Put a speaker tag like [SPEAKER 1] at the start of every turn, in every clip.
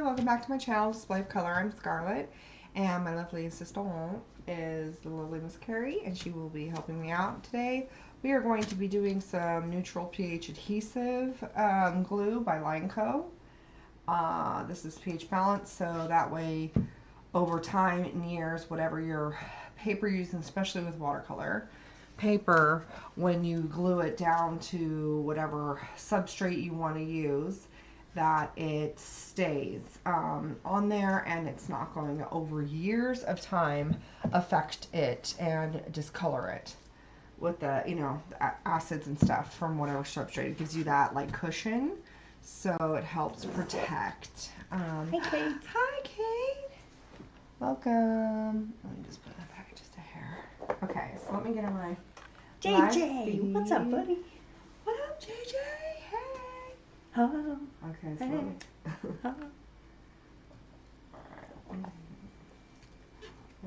[SPEAKER 1] welcome back to my channel, Display of Color. I'm Scarlett, and my lovely assistant is the lovely Miss Carrie, and she will be helping me out today. We are going to be doing some neutral pH adhesive glue by Lineco. This is pH balanced, so that way over time and years, whatever your paper you're using, especially with watercolor paper, when you glue it down to whatever substrate you want to use, that it stays on there and it's not going to, over years of time, affect it and discolor it with the, the acids and stuff from whatever substrate. It gives you that like cushion, so it helps protect.
[SPEAKER 2] Hi, Kate.
[SPEAKER 1] Hi, Kate. Welcome. Let me just put that back just a hair. Okay, so let me get on my
[SPEAKER 2] JJ, what's up, buddy?
[SPEAKER 1] What up, JJ? Hey.
[SPEAKER 2] Oh.
[SPEAKER 1] Okay, so
[SPEAKER 2] hey.
[SPEAKER 1] let me.
[SPEAKER 2] Alright.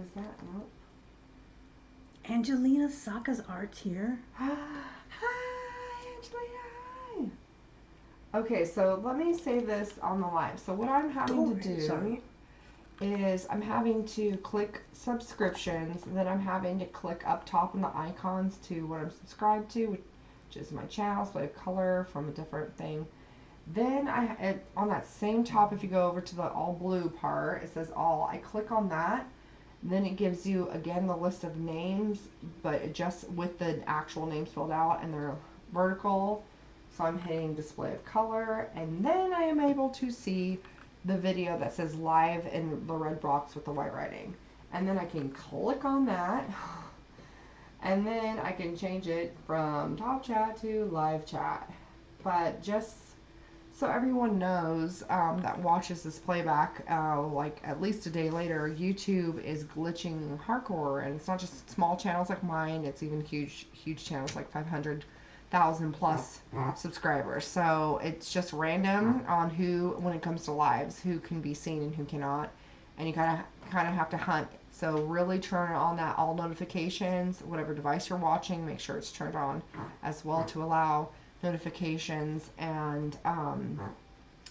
[SPEAKER 1] Is that nope?
[SPEAKER 2] Angelina Saka's art here.
[SPEAKER 1] Hi, Angelina. Okay, so let me say this on the live. So what I'm having to do is I'm having to click subscriptions, and then I'm having to click up top in the icons to what I'm subscribed to, which is my channel, Display of Color, from a different thing. Then on that same top, if you go over to the all blue part, it says all. I click on that, then it gives you again the list of names, but just with the actual names filled out, and they're vertical. So I'm hitting Display of Color, and then I am able to see the video that says live in the red box with the white writing. And then I can click on that, and then I can change it from top chat to live chat. But just so everyone knows that watches this playback, like at least a day later, YouTube is glitching hardcore, and it's not just small channels like mine, it's even huge channels like 500,000 plus subscribers. So it's just random on who, when it comes to lives, who can be seen and who cannot, and you kind of have to hunt. So really turn on that all notifications, whatever device you're watching, make sure it's turned on as well to allow notifications, and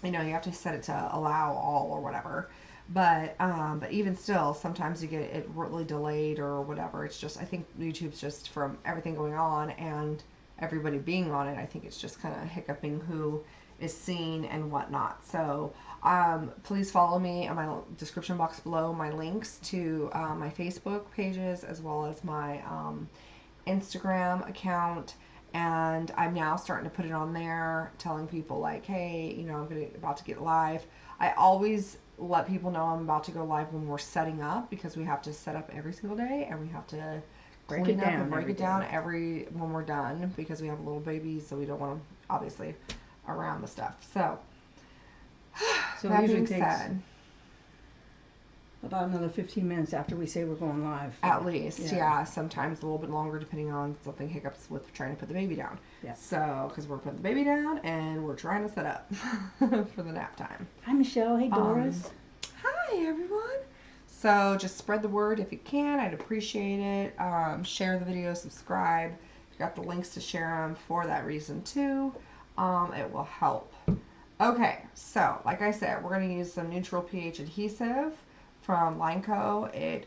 [SPEAKER 1] you have to set it to allow all or whatever. But even still, sometimes you get it really delayed or whatever. It's just, I think YouTube's just, from everything going on and everybody being on it, I think it's just kind of hiccuping who is seen and whatnot. So please follow me in my description box below, my links to my Facebook pages as well as my Instagram account. And I'm now starting to put it on there, telling people like, hey, I'm about to get live. I always let people know I'm about to go live when we're setting up, because we have to set up every single day, and we have to clean up and break it down when we're done, because we have a little baby, so we don't want to obviously around the stuff. So that being said,
[SPEAKER 2] about another 15 minutes after we say we're going live.
[SPEAKER 1] At least, yeah. Sometimes a little bit longer depending on something hiccups with trying to put the baby down.
[SPEAKER 2] Yeah.
[SPEAKER 1] So, because we're putting the baby down and we're trying to set up for the nap time.
[SPEAKER 2] Hi, Michelle. Hey, Doris.
[SPEAKER 1] Hi, everyone. So, just spread the word if you can. I'd appreciate it. Share the video, subscribe. You got the links to share them for that reason too. It will help. Okay, so like I said, we're going to use some neutral pH adhesive from Lineco. It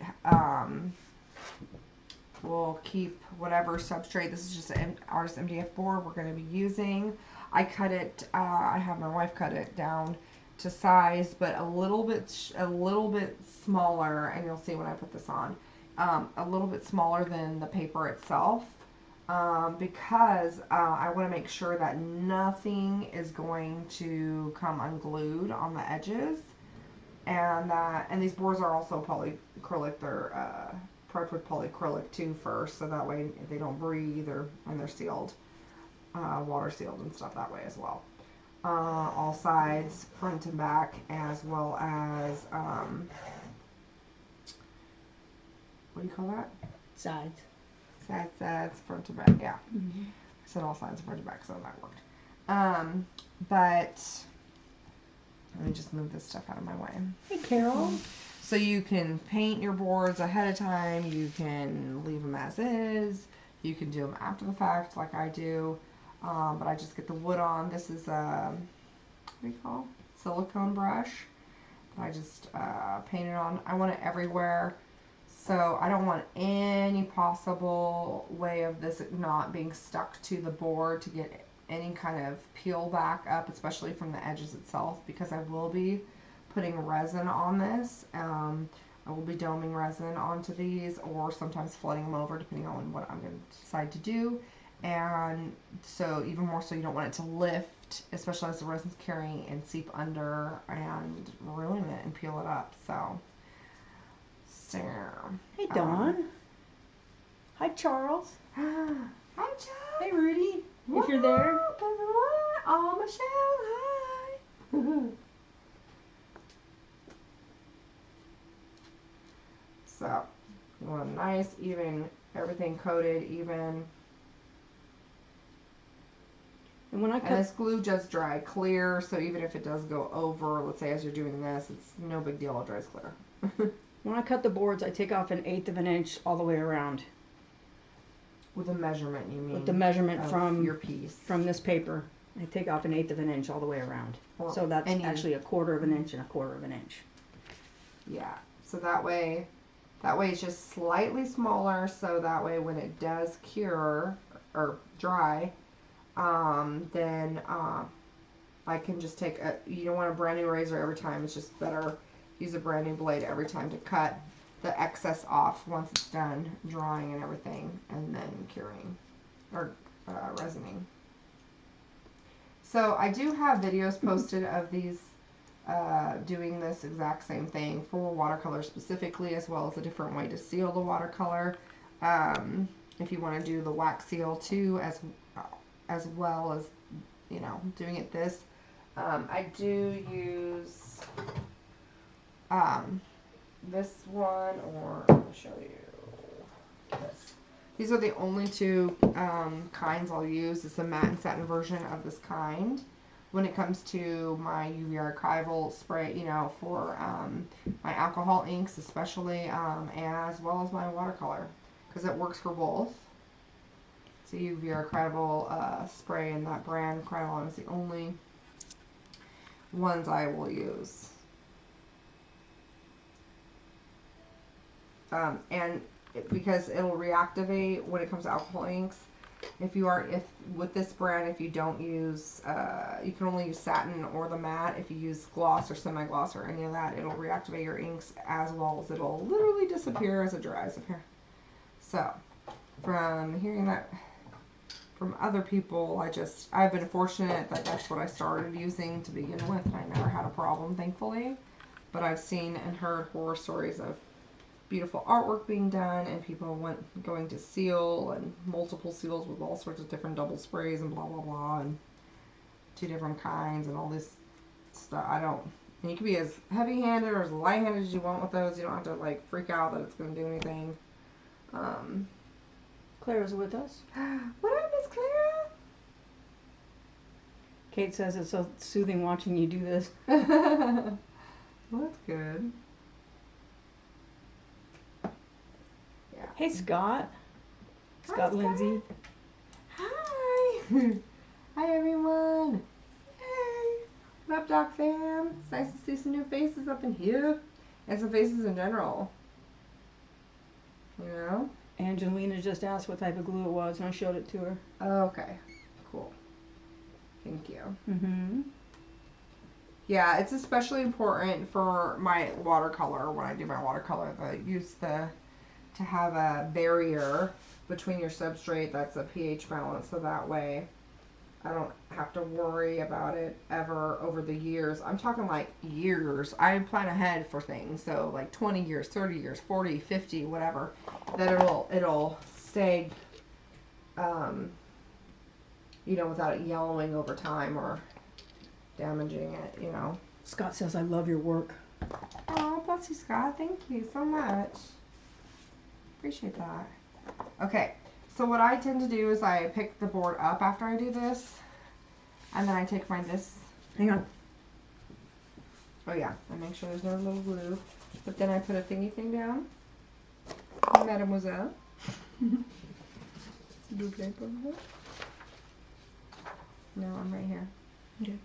[SPEAKER 1] will keep whatever substrate. This is just an artist MDF board we're going to be using. I cut it. I have my wife cut it down to size, but a little bit smaller. And you'll see when I put this on, a little bit smaller than the paper itself, because I want to make sure that nothing is going to come unglued on the edges. And these boards are also polyacrylic. They're prepped with polyacrylic too first, so that way they don't breathe, and they're sealed, water sealed and stuff that way as well. All sides, front and back, as well as what do you call that?
[SPEAKER 2] Sides.
[SPEAKER 1] Sides, front and back. Yeah.
[SPEAKER 2] Mm-hmm.
[SPEAKER 1] I said all sides, front and back, so that worked. But let me just move this stuff out of my way.
[SPEAKER 2] Hey, Carol.
[SPEAKER 1] So you can paint your boards ahead of time. You can leave them as is. You can do them after the fact, like I do. But I just get the wood on. This is a, what do you call it? Silicone brush. I just painted on. I want it everywhere. So I don't want any possible way of this not being stuck to the board to get any kind of peel back up, especially from the edges itself, because I will be putting resin on this. I will be doming resin onto these, or sometimes flooding them over depending on what I'm going to decide to do. And so even more so, you don't want it to lift, especially as the resin's carrying, and seep under and ruin it and peel it up. So
[SPEAKER 2] hey Dawn. Hi Charles.
[SPEAKER 1] Hi Charles.
[SPEAKER 2] Hey Rudy. If you're there.
[SPEAKER 1] Oh, Michelle, hi. So, you want a nice, even, everything coated, even.
[SPEAKER 2] And when I cut,
[SPEAKER 1] and this glue just dried clear, so even if it does go over, let's say as you're doing this, it's no big deal, it dries clear.
[SPEAKER 2] when I cut the boards, I take off 1/8 of an inch all the way around.
[SPEAKER 1] With a measurement, you mean?
[SPEAKER 2] With the measurement from
[SPEAKER 1] your piece. From
[SPEAKER 2] this paper, I take off 1/8 of an inch all the way around.
[SPEAKER 1] Or
[SPEAKER 2] so that's actually 1/4 of an inch and 1/4 of an inch.
[SPEAKER 1] Yeah. So that way it's just slightly smaller. So that way, when it does cure or dry, then I can just take a. You don't want a brand new razor every time. It's just better use a brand new blade every time to cut the excess off once it's done drying and everything, and then curing or resining. So I do have videos posted of these doing this exact same thing for watercolor specifically, as well as a different way to seal the watercolor. If you want to do the wax seal too, as well as, you know, doing it this. I do use this one, or I'll show you this. These are the only two kinds I'll use. It's a matte and satin version of this kind when it comes to my UV archival spray, you know, for my alcohol inks especially, as well as my watercolor, because it works for both. It's a UV archival spray, and that brand, Krylon, is the only ones I will use. And because it'll reactivate when it comes to alcohol inks. If with this brand, if you don't use, you can only use satin or the matte. If you use gloss or semi-gloss or any of that, it'll reactivate your inks, as well as it'll literally disappear as it dries up here. So, from hearing that from other people, I've been fortunate that that's what I started using to begin with, and I never had a problem, thankfully. But I've seen and heard horror stories of beautiful artwork being done, and people going to seal, and multiple seals with all sorts of different double sprays and blah blah blah, and 2 different kinds and all this stuff. And you can be as heavy-handed or as light-handed as you want with those. You don't have to like freak out that it's going to do anything.
[SPEAKER 2] Clara's with us.
[SPEAKER 1] What up, Miss Clara?
[SPEAKER 2] Kate says it's so soothing watching you do this.
[SPEAKER 1] Well, that's good.
[SPEAKER 2] Hey Scott. Scott Lindsay.
[SPEAKER 1] Hi. Hi everyone. Hey. What up, Doc fam? It's nice to see some new faces up in here. And some faces in general. You know?
[SPEAKER 2] Angelina just asked what type of glue it was, and I showed it to her.
[SPEAKER 1] Oh, okay. Cool. Thank you.
[SPEAKER 2] Mm-hmm.
[SPEAKER 1] Yeah, it's especially important for my watercolor, when I do my watercolor, to have a barrier between your substrate that's a pH balance, so that way I don't have to worry about it ever over the years. I'm talking like years. I plan ahead for things, so like 20 years, 30 years, 40, 50, whatever, that it'll stay, you know, without it yellowing over time or damaging it, you know.
[SPEAKER 2] Scott says, I love your work.
[SPEAKER 1] Oh, bless you, Scott. Thank you so much. Appreciate that. Okay, so what I tend to do is I pick the board up after I do this, and then I take this.
[SPEAKER 2] Hang on.
[SPEAKER 1] Oh yeah, I make sure there's no little glue. But then I put a thingy thing down. Mademoiselle. Blue paper. No, I'm right here.
[SPEAKER 2] Okay.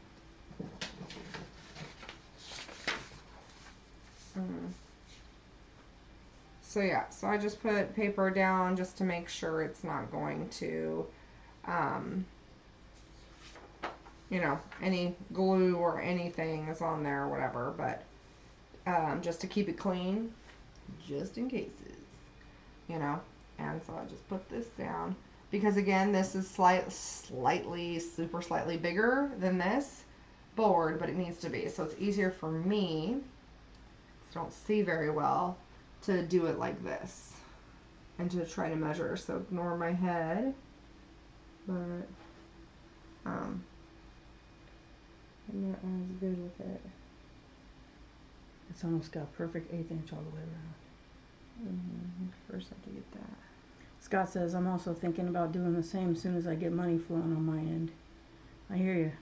[SPEAKER 1] So yeah, so I just put paper down just to make sure it's not going to, you know, any glue or anything is on there or whatever, but just to keep it clean, just in cases, you know. And so I just put this down because again, this is slightly, super slightly bigger than this board, but it needs to be. So it's easier for me, I don't see very well, to do it like this and to try to measure. So ignore my head, but I'm not as good with it.
[SPEAKER 2] It's almost got perfect 1/8 inch all the way around.
[SPEAKER 1] First I have to get that.
[SPEAKER 2] Scott says, I'm also thinking about doing the same as soon as I get money flowing on my end. I hear you.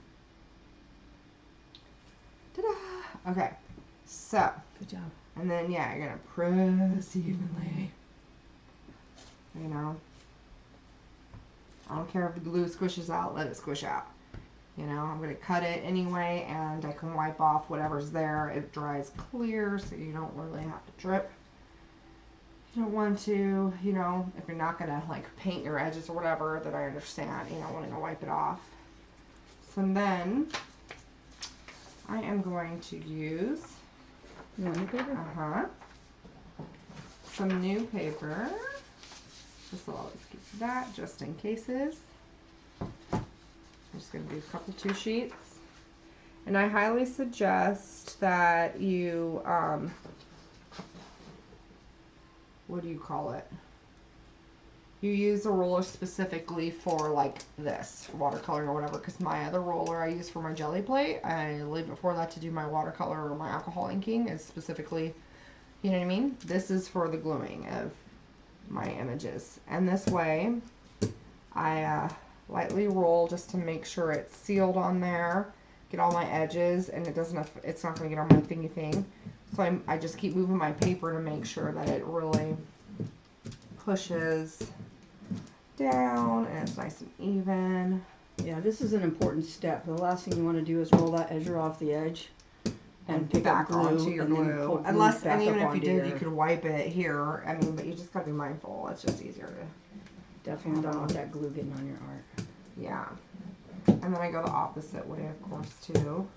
[SPEAKER 1] Ta-da! Okay, so.
[SPEAKER 2] Good job.
[SPEAKER 1] And then, yeah, you're going to press evenly. You know. I don't care if the glue squishes out, let it squish out. You know, I'm going to cut it anyway, and I can wipe off whatever's there. It dries clear, so you don't really have to drip. You don't want to, you know, if you're not going to, like, paint your edges or whatever, that I understand, you know, wanting to wipe it off. So then, I am going to use...
[SPEAKER 2] You want new paper?
[SPEAKER 1] Some new paper. This will always keep that just in cases. I'm just going to do a couple 2 sheets. And I highly suggest that you, what do you call it? You use a roller specifically for like this, watercolor or whatever, because my other roller I use for my jelly plate, I leave it for that to do my watercolor or my alcohol inking, is specifically, you know what I mean? This is for the gluing of my images. And this way, I lightly roll just to make sure it's sealed on there, get all my edges, and it's not going to get on my thingy thing. So I just keep moving my paper to make sure that it really pushes down and it's nice and even.
[SPEAKER 2] Yeah, this is an important step. The last thing you want to do is roll that edger off the edge and pick
[SPEAKER 1] back
[SPEAKER 2] up glue
[SPEAKER 1] onto your glue.
[SPEAKER 2] Unless,
[SPEAKER 1] and even if you did, you could wipe it here. I mean, but you just gotta be mindful. It's just easier to.
[SPEAKER 2] Definitely don't want that glue getting on your art.
[SPEAKER 1] Yeah. And then I go the opposite way, of course, too.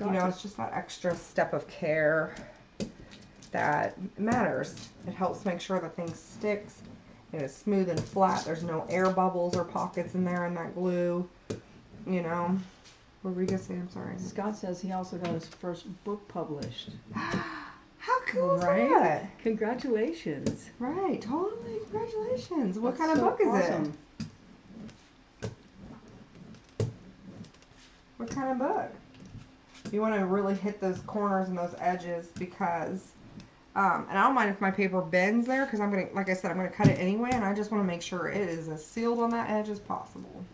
[SPEAKER 1] You know, it's just that extra step of care that matters. It helps make sure that thing sticks and it's smooth and flat. There's no air bubbles or pockets in there in that glue. You know. What were we gonna say? I'm sorry.
[SPEAKER 2] Scott says he also got his first book published.
[SPEAKER 1] How cool is that?
[SPEAKER 2] Congratulations.
[SPEAKER 1] Right, totally. Congratulations. What kind of
[SPEAKER 2] so
[SPEAKER 1] book is
[SPEAKER 2] awesome.
[SPEAKER 1] it? What kind of book? You want to really hit those corners and those edges because, and I don't mind if my paper bends there because I'm going to, like I said, I'm going to cut it anyway, and I just want to make sure it is as sealed on that edge as possible.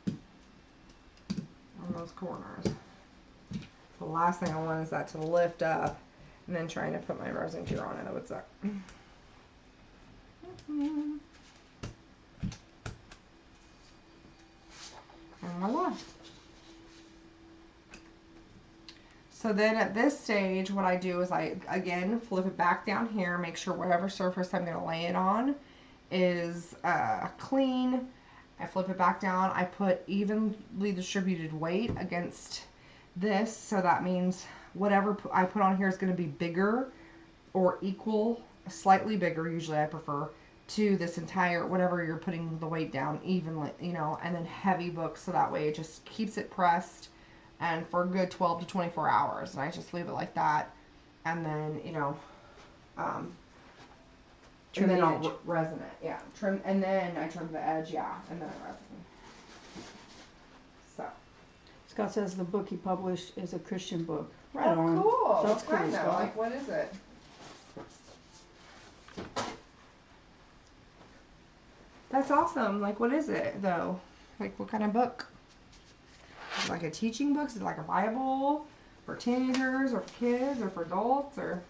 [SPEAKER 1] On those corners. The last thing I want is that to lift up and then trying to put my resin cure on it. That would suck. And voila. So then at this stage, what I do is I, again, flip it back down here, make sure whatever surface I'm going to lay it on is clean. I flip it back down. I put evenly distributed weight against this, so that means whatever I put on here is going to be bigger or equal, slightly bigger, usually I prefer, to this entire, whatever you're putting the weight down evenly, you know, and then heavy books, so that way it just keeps it pressed and for a good 12 to 24 hours. And I just leave it like that, and then, you know,
[SPEAKER 2] trim
[SPEAKER 1] and then
[SPEAKER 2] the edge.
[SPEAKER 1] I'll resin it, yeah. Trim, and then I trim the edge, yeah, and then I resin. So.
[SPEAKER 2] Scott says the book he published is a Christian book. Right
[SPEAKER 1] Oh,
[SPEAKER 2] on.
[SPEAKER 1] cool.
[SPEAKER 2] That's
[SPEAKER 1] What kind
[SPEAKER 2] cool,
[SPEAKER 1] though?
[SPEAKER 2] Scott.
[SPEAKER 1] Like, what is it? That's awesome. Like, what is it, though? Like, what kind of book? Is it like a teaching book? Is it like a Bible for teenagers or for kids or for adults? Or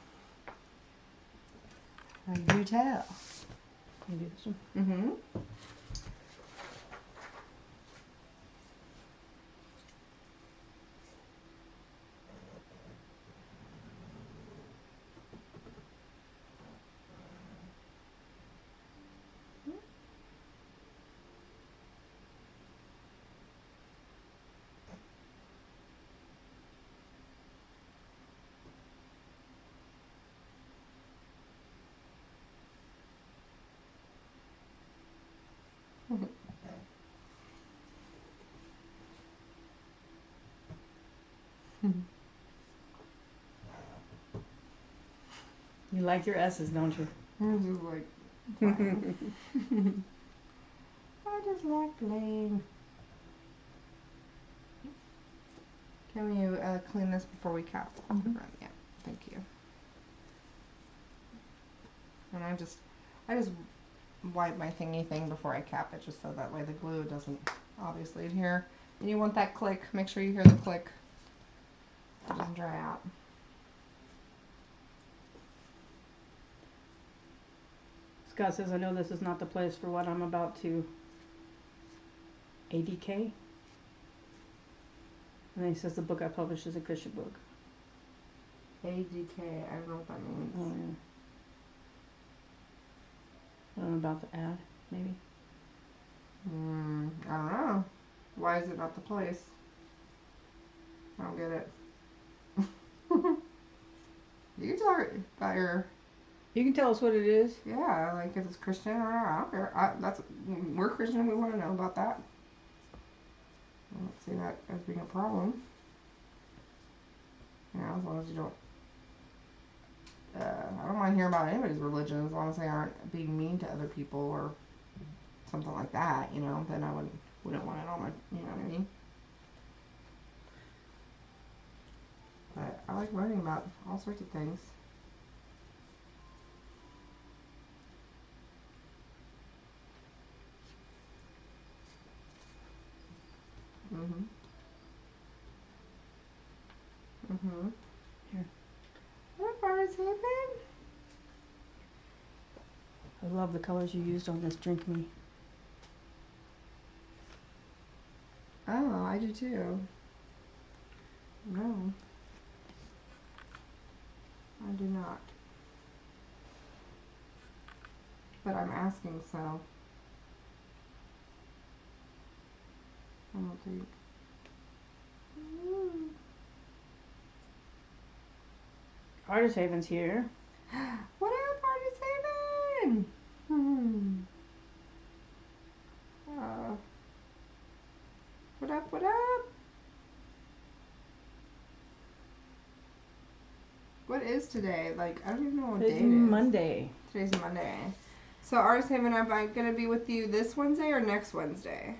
[SPEAKER 1] you tell.
[SPEAKER 2] Can you do this one?
[SPEAKER 1] Mm-hmm.
[SPEAKER 2] You like your S's, don't you?
[SPEAKER 1] I'm just like playing. I just like playing. Can you clean this before we cap the room? Yeah, thank you. And I just wipe my thingy thing before I cap it, just so that way the glue doesn't obviously adhere. And you want that click. Make sure you hear the click. It doesn't dry out.
[SPEAKER 2] Scott says, I know this is not the place for what I'm about to ADK. And then he says the book I published is a Christian book.
[SPEAKER 1] ADK, I don't know what that means.
[SPEAKER 2] Oh, yeah. What I'm about to add, maybe.
[SPEAKER 1] I don't know. Why is it not the place? I don't get it. You can talk about your...
[SPEAKER 2] You can tell us what it is.
[SPEAKER 1] Yeah, like if it's Christian or not. I don't care. We're Christian. We want to know about that. I don't see that as being a problem. You know, as long as you don't... I don't mind hearing about anybody's religion as long as they aren't being mean to other people or something like that, you know, then I wouldn't want it on my, you know what I mean? But I like learning about all sorts of things. Here. What part is open?
[SPEAKER 2] I love the colors you used on this Drink Me.
[SPEAKER 1] Oh, I do too. No. I do not. But I'm asking, so. I don't think.
[SPEAKER 2] Artist Haven's here.
[SPEAKER 1] What up, Artist Haven? What up, what up? What is today? Like, I don't even know what day it is.
[SPEAKER 2] Monday.
[SPEAKER 1] Today's Monday. So, Artist Haven, am I going to be with you this Wednesday or next Wednesday?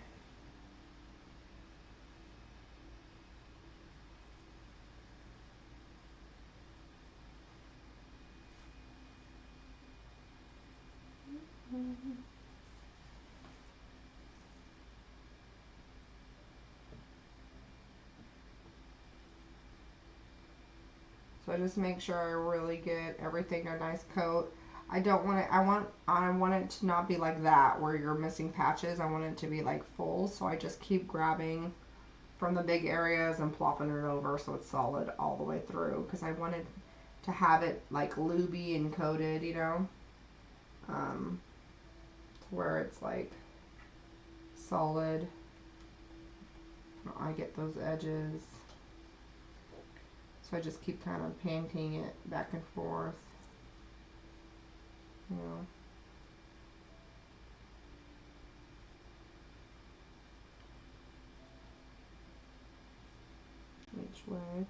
[SPEAKER 1] So just make sure I really get everything a nice coat. I don't want it, I want it to not be like that where you're missing patches. I want it to be like full, so I just keep grabbing from the big areas and plopping it over so it's solid all the way through, because I wanted to have it like looby and coated, you know, to where it's like solid. I get those edges. So I just keep kind of painting it back and forth. You know. Each way.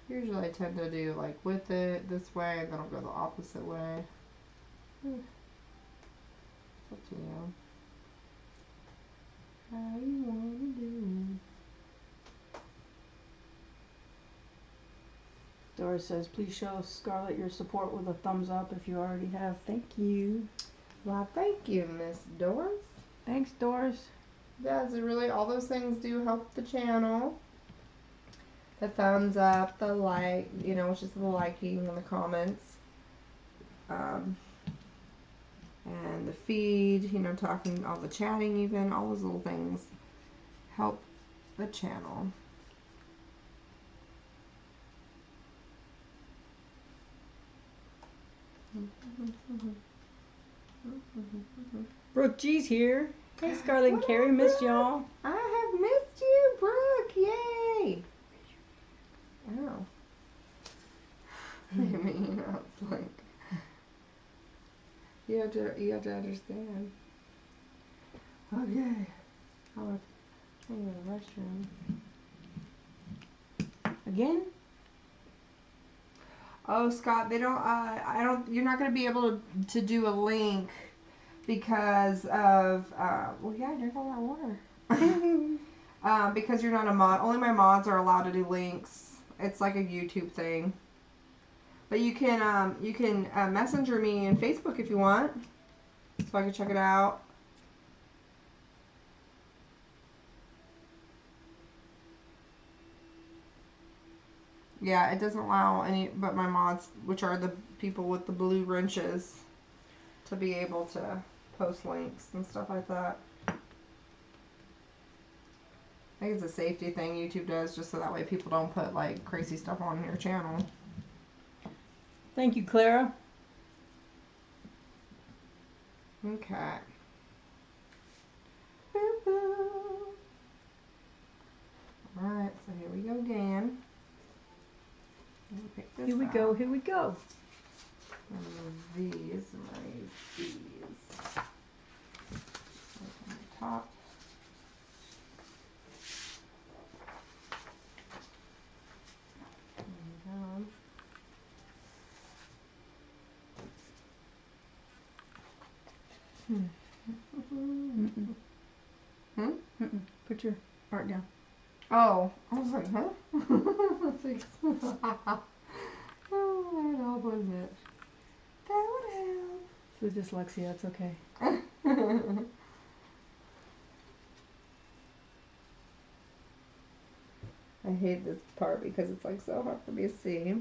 [SPEAKER 1] Usually I tend to do like with it this way, and then I'll go the opposite way. It's up to you. How you want to do.
[SPEAKER 2] Doris says, please show Scarlett your support with a thumbs up if you already have. Thank you.
[SPEAKER 1] Well, thank you, Miss Doris.
[SPEAKER 2] Thanks, Doris.
[SPEAKER 1] Does it really? All those things do help the channel. The thumbs up, the like, you know, which is the liking and the comments. And the feed, you know, talking, all the chatting even, all those little things help the channel.
[SPEAKER 2] Brooke G's here. Hey, Scarlett and Carrie, missed y'all.
[SPEAKER 1] I have missed you, Brooke. Yay. Oh. I mean, it's like, you have to understand. Okay. I'll go to the restroom.
[SPEAKER 2] Again?
[SPEAKER 1] Oh, Scott, they don't, you're not going to be able to do a link because of, well, yeah, drink all that water. Because you're not a mod. Only my mods are allowed to do links. It's like a YouTube thing. But you can messenger me in Facebook if you want, so I can check it out. Yeah, it doesn't allow any but my mods, which are the people with the blue wrenches, to be able to post links and stuff like that. I think it's a safety thing YouTube does, just so that way people don't put like crazy stuff on your channel.
[SPEAKER 2] Thank you, Clara.
[SPEAKER 1] Okay. Boo-boo. Alright, so here we go again. Pick this
[SPEAKER 2] Here we
[SPEAKER 1] out.
[SPEAKER 2] go, here we go.
[SPEAKER 1] These, and I use these. On the top. And down.
[SPEAKER 2] Put your art down.
[SPEAKER 1] Oh, I was like, huh? Oh, that help, wouldn't it? That would help.
[SPEAKER 2] For dyslexia, it's okay.
[SPEAKER 1] I hate this part because it's like so hard for me to see.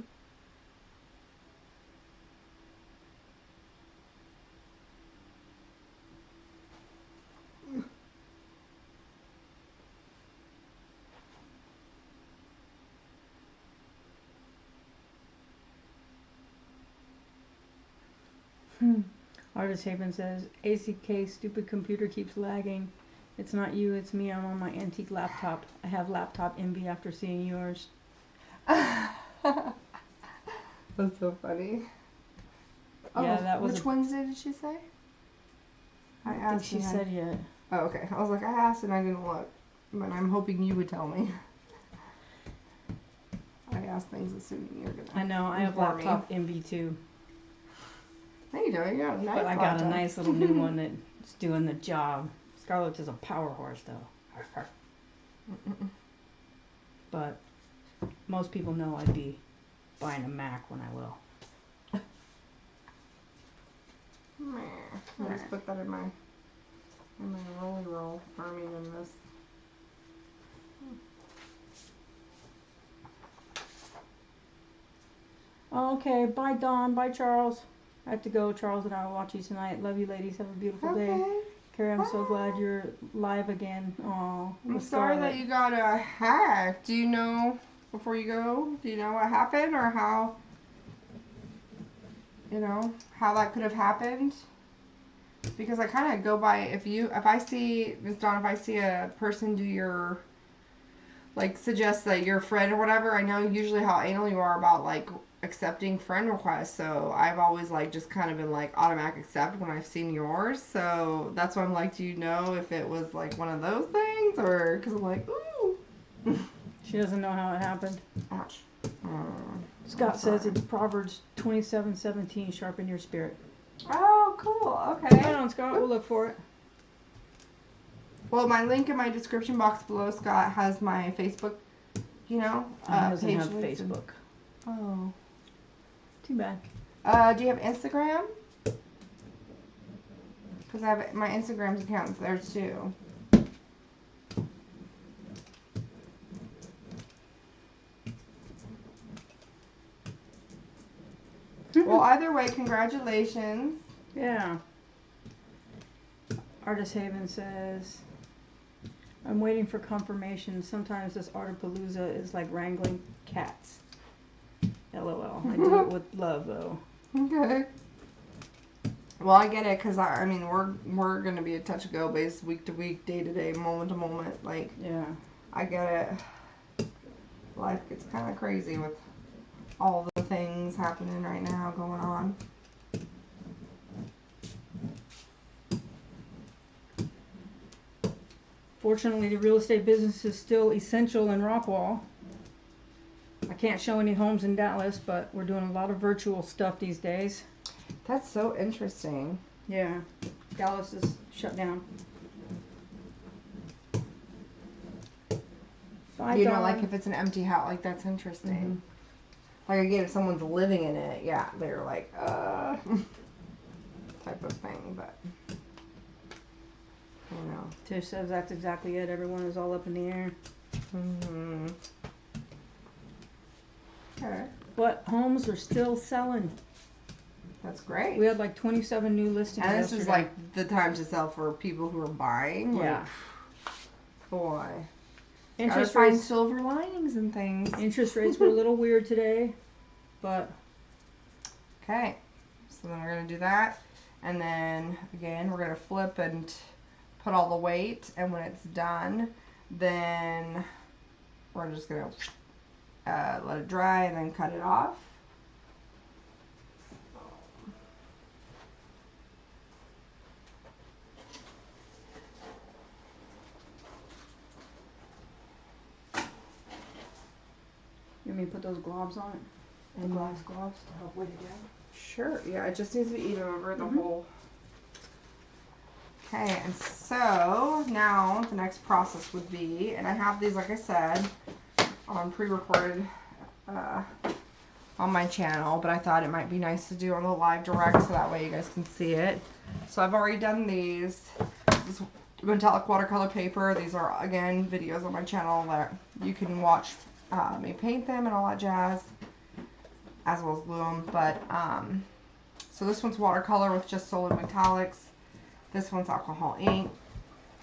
[SPEAKER 2] Artist Haven says, ACK, stupid computer keeps lagging. It's not you, it's me. I'm on my antique laptop. I have laptop envy after seeing yours.
[SPEAKER 1] That's so funny.
[SPEAKER 2] Yeah, that was
[SPEAKER 1] which Wednesday did she say?
[SPEAKER 2] I don't think she said yet.
[SPEAKER 1] Oh, okay. I was like, I asked and I didn't look. But I'm hoping you would tell me. I ask things assuming you're going to.
[SPEAKER 2] I know, I have laptop envy too.
[SPEAKER 1] No, you don't. You got a nice
[SPEAKER 2] But I got a nice little new one that's doing the job. Scarlett's is a power horse though. But most people know I'd be buying a Mac when I will.
[SPEAKER 1] I'll just put that in my rolly roll farming in this.
[SPEAKER 2] Okay, bye Dawn, bye Charles. I have to go. Charles and I will watch you tonight. Love you ladies. Have a beautiful day. Carrie, I'm so glad you're live again. Oh,
[SPEAKER 1] I'm sorry that you got hacked. Do you know, before you go, do you know what happened or how, you know, how that could have happened? Because I kind of go by, if I see, Ms. Dawn, if I see a person do your, like, suggest that you're a friend or whatever, I know usually how anal you are about, like, accepting friend requests, so I've always like just kind of been like automatic accept when I've seen yours, so that's why I'm like, do you know if it was like one of those things, or because I'm like, ooh.
[SPEAKER 2] She doesn't know how it happened.
[SPEAKER 1] Ouch.
[SPEAKER 2] Scott says it's Proverbs 27:17, sharpen your spirit.
[SPEAKER 1] Oh, cool. Okay.
[SPEAKER 2] Right on, Scott. We'll look for it.
[SPEAKER 1] Well, my link in my description box below, Scott, has my Facebook, you know,
[SPEAKER 2] doesn't
[SPEAKER 1] page
[SPEAKER 2] have
[SPEAKER 1] links and-
[SPEAKER 2] Facebook.
[SPEAKER 1] Oh.
[SPEAKER 2] Too bad.
[SPEAKER 1] Do you have Instagram? Because I have my Instagram's account there too. Well, either way, congratulations.
[SPEAKER 2] Yeah. Artist Haven says, I'm waiting for confirmation. Sometimes this Artapalooza is like wrangling cats. LOL. I do it with love, though.
[SPEAKER 1] Okay. Well, I get it, because I mean, we're going to be a touch and go based week to week, day to day, moment to moment. Like,
[SPEAKER 2] Yeah.
[SPEAKER 1] I get it. Life gets kind of crazy with all the things happening right now going on.
[SPEAKER 2] Fortunately, the real estate business is still essential in Rockwall. I can't show any homes in Dallas, but we're doing a lot of virtual stuff these days.
[SPEAKER 1] That's so interesting.
[SPEAKER 2] Yeah, Dallas is shut down.
[SPEAKER 1] You know, like if it's an empty house, like that's interesting. Like again, if someone's living in it, yeah, they're like, type of thing, but you know.
[SPEAKER 2] Tish says that's exactly it. Everyone is all up in the air.
[SPEAKER 1] Okay.
[SPEAKER 2] But homes are still selling.
[SPEAKER 1] That's great.
[SPEAKER 2] We had like 27 new listings.
[SPEAKER 1] And this
[SPEAKER 2] yesterday.
[SPEAKER 1] is like the time to sell for people who are buying.
[SPEAKER 2] Yeah.
[SPEAKER 1] Like, boy.
[SPEAKER 2] Interest
[SPEAKER 1] find
[SPEAKER 2] rates.
[SPEAKER 1] silver linings and things.
[SPEAKER 2] Interest rates were a little weird today, but.
[SPEAKER 1] Okay. So then we're gonna do that, and then again we're gonna flip and put all the weight. And when it's done, then we're just gonna let it dry and then cut it off.
[SPEAKER 2] You want me to put those gloves on it? And glass gloves to help weight it down?
[SPEAKER 1] Sure, yeah, it just needs to be even over the whole. Okay, and so now the next process would be, and I have these, like I said, on pre-recorded on my channel, but I thought it might be nice to do on the live direct so that way you guys can see it. So I've already done these. This metallic watercolor paper. These are, again, videos on my channel that you can watch me paint them and all that jazz, as well as glue them. But so this one's watercolor with just solid metallics. This one's alcohol ink.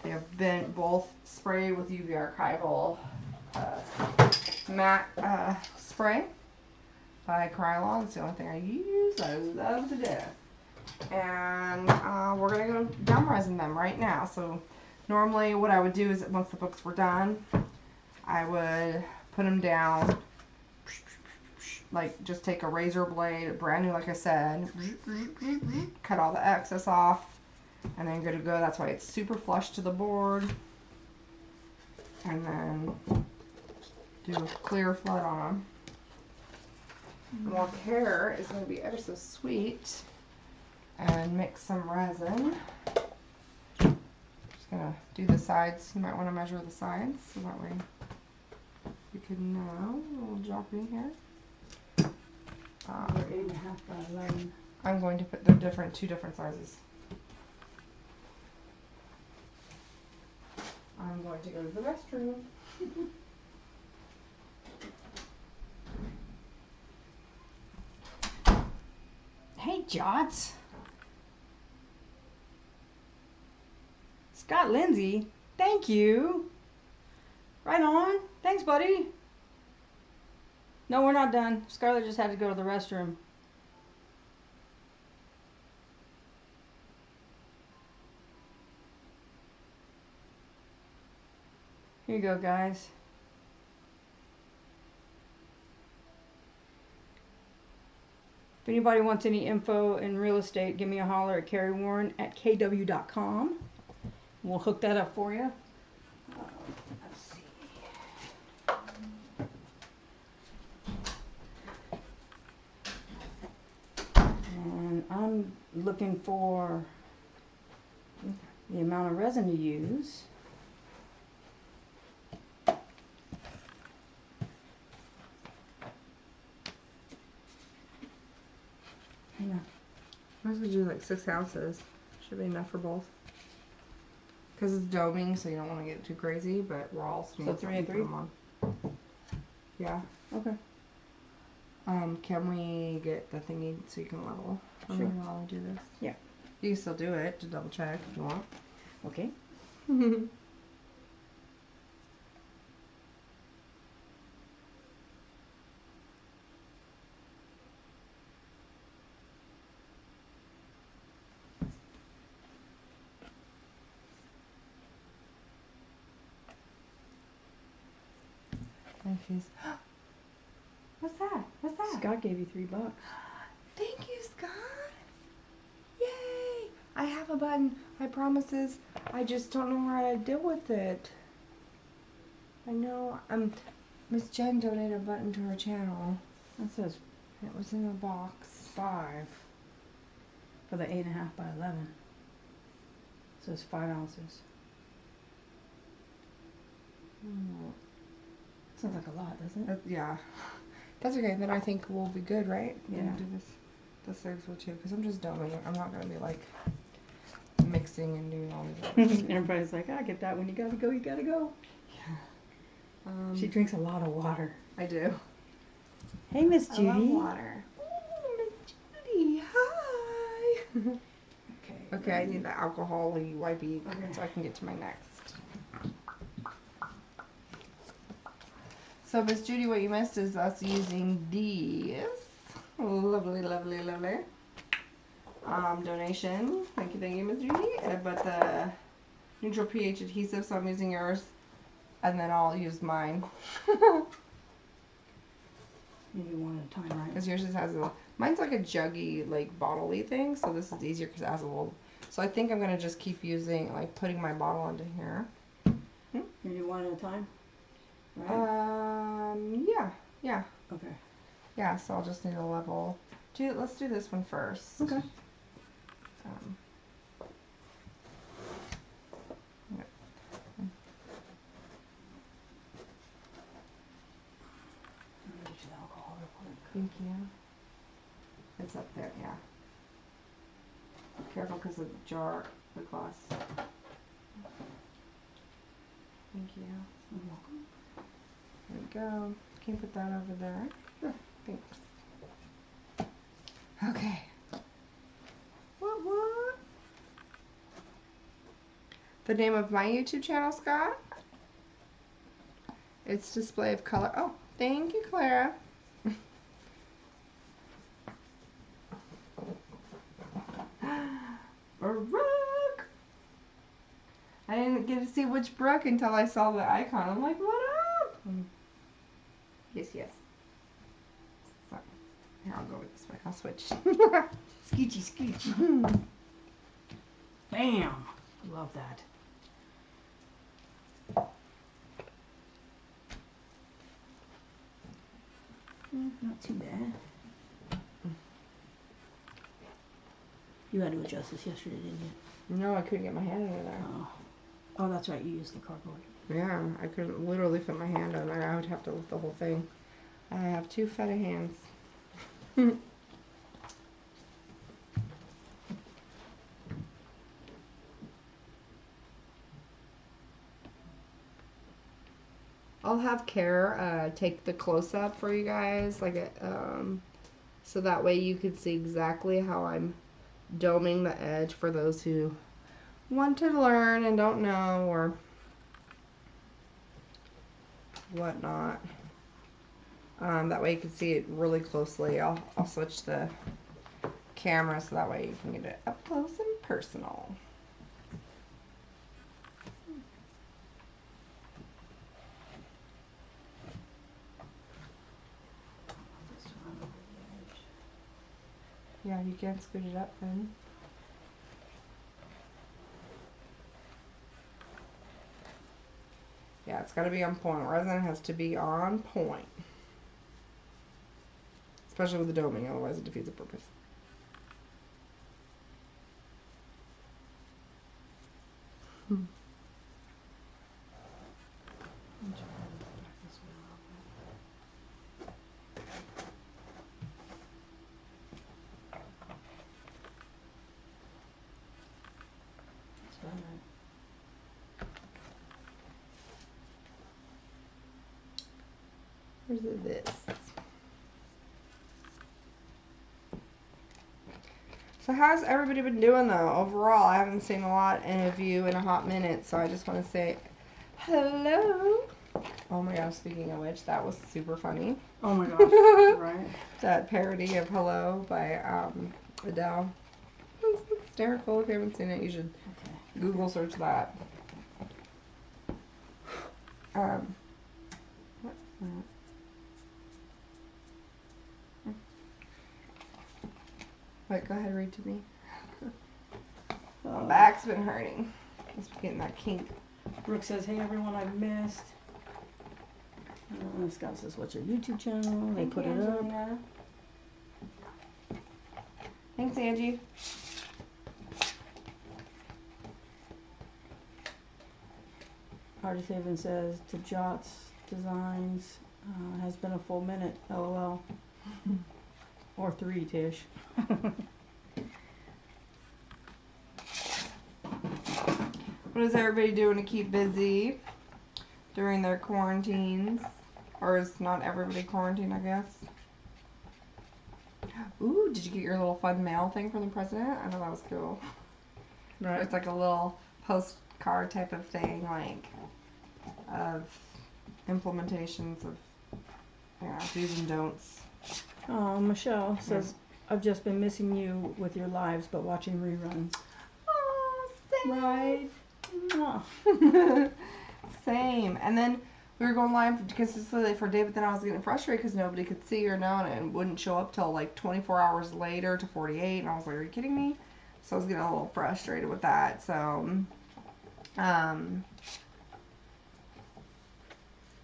[SPEAKER 1] They have been both sprayed with UV Archival matte spray by Krylon. It's the only thing I use. I love to death. And we're gonna go down resin them right now. So normally what I would do is once the books were done, I would put them down, like just take a razor blade, brand new like I said, cut all the excess off, and then good to go. That's why it's super flush to the board. And then do a clear flood on them. And while Care is going to be ever so sweet and mix some resin. Just going to do the sides. You might want to measure the sides so that way you can know. A little drop in here.
[SPEAKER 2] They're 8.5 by 11.
[SPEAKER 1] I'm going to put the two different sizes. I'm going to go to the restroom.
[SPEAKER 2] Hey, Jots. Scott Lindsay, thank you. Right on. Thanks, buddy. No, we're not done. Scarlett just had to go to the restroom. Here you go, guys. If anybody wants any info in real estate, give me a holler at carriewarren@kw.com. We'll hook that up for you. Let's see. And I'm looking for the amount of resin to use. Yeah.
[SPEAKER 1] I was going to do like 6 ounces. Should be enough for both. Because it's doming, so you don't want to get too crazy, but we're all smooth.
[SPEAKER 2] So 3 and 3?
[SPEAKER 1] Yeah.
[SPEAKER 2] Okay.
[SPEAKER 1] Can we get the thingy so you can level?
[SPEAKER 2] Sure.
[SPEAKER 1] While we do this?
[SPEAKER 2] Yeah.
[SPEAKER 1] You can still do it to double check if you want.
[SPEAKER 2] Okay.
[SPEAKER 1] And she's, what's that? What's that?
[SPEAKER 2] Scott gave you $3.
[SPEAKER 1] Thank you, Scott. Yay! I have a button. I promises. I just don't know how to deal with it. I know. Miss Jen donated a button to her channel.
[SPEAKER 2] That says
[SPEAKER 1] It was in a box.
[SPEAKER 2] 5 for the 8.5 by 11. It says 5 ounces. Sounds like a lot, doesn't it?
[SPEAKER 1] Yeah. That's okay. Then I think we'll be good, right?
[SPEAKER 2] Yeah.
[SPEAKER 1] Do this. The serves will too, because I'm just doming. I'm not gonna be like mixing and doing all these other things.
[SPEAKER 2] Everybody's like, I get that. When you gotta go, you gotta go.
[SPEAKER 1] Yeah.
[SPEAKER 2] She drinks a lot of water.
[SPEAKER 1] I do.
[SPEAKER 2] Hey, Miss Judy.
[SPEAKER 1] I love water. Miss Judy, hi.
[SPEAKER 2] Okay.
[SPEAKER 1] Okay, I need the alcohol-y wipey so I can get to my next. So, Miss Judy, what you missed is us using these. Lovely, lovely, lovely. Donation. Thank you, Miss Judy. But the neutral pH adhesive, so I'm using yours. And then I'll use mine.
[SPEAKER 2] Maybe one at a time, right?
[SPEAKER 1] Because yours just has a, mine's like a juggy, like bottle-y thing, so this is easier because it has a little, so I think I'm going to just keep using, like putting my bottle into here.
[SPEAKER 2] You do one at a time? Right?
[SPEAKER 1] Yeah.
[SPEAKER 2] Okay.
[SPEAKER 1] Yeah, so I'll just need a level. Let's do this one first.
[SPEAKER 2] Okay.
[SPEAKER 1] Thank you. It's up there, yeah. Careful because of the jar, the glass. Thank you.
[SPEAKER 2] You're welcome.
[SPEAKER 1] There we go. Can you put that over there?
[SPEAKER 2] Sure.
[SPEAKER 1] Thanks. Okay. What? The name of my YouTube channel, Scott? It's Display of Color. Oh, thank you, Clara. Brooke! I didn't get to see which Brooke until I saw the icon. I'm like, what up? Yes. So, here, I'll go this way. I'll switch. Scooch.
[SPEAKER 2] Bam! Love that. Not too bad. You had to adjust this yesterday, didn't you?
[SPEAKER 1] No, I couldn't get my hand under there.
[SPEAKER 2] Oh, that's right. You used the cardboard.
[SPEAKER 1] Yeah, I couldn't literally fit my hand on there. I would have to lift the whole thing. I have too fat of hands. I'll have Care take the close-up for you guys, like so that way you can see exactly how I'm doming the edge for those who want to learn and don't know or whatnot. That way you can see it really closely. I'll switch the camera so that way you can get it up close and personal. Yeah, you can scoot it up then. Yeah, it's got to be on point. Resin has to be on point. Especially with the doming, otherwise it defeats the purpose. Where's this? So how's everybody been doing though? Overall, I haven't seen a lot of you in a hot minute, so I just want to say hello. Oh my gosh, speaking of which, that was super funny.
[SPEAKER 2] Oh my gosh, right?
[SPEAKER 1] That parody of Hello by Adele. It was hysterical. If you haven't seen it, you should Google search that. Wait, go ahead, read to me. My back's been hurting. It's getting that kink.
[SPEAKER 2] Brooke says, hey everyone, I've missed. Scott says, what's your YouTube channel? They put it up.
[SPEAKER 1] Thanks, Angie.
[SPEAKER 2] Artist Haven says, to Jots Designs, has been a full minute, lol. Or 3, Tish.
[SPEAKER 1] What is everybody doing to keep busy during their quarantines? Or is not everybody quarantined, I guess? Ooh, did you get your little fun mail thing from the president? I know that was cool.
[SPEAKER 2] Right.
[SPEAKER 1] It's like a little postcard type of thing, like, of implementations of, do's and don'ts.
[SPEAKER 2] Oh, Michelle says, I've just been missing you with your lives, but watching reruns.
[SPEAKER 1] Oh, same.
[SPEAKER 2] Right. Oh.
[SPEAKER 1] Same. And then we were going live consistently for a day, but then I was getting frustrated because nobody could see or know, and it wouldn't show up till like 24 hours later to 48, and I was like, are you kidding me? So I was getting a little frustrated with that. So,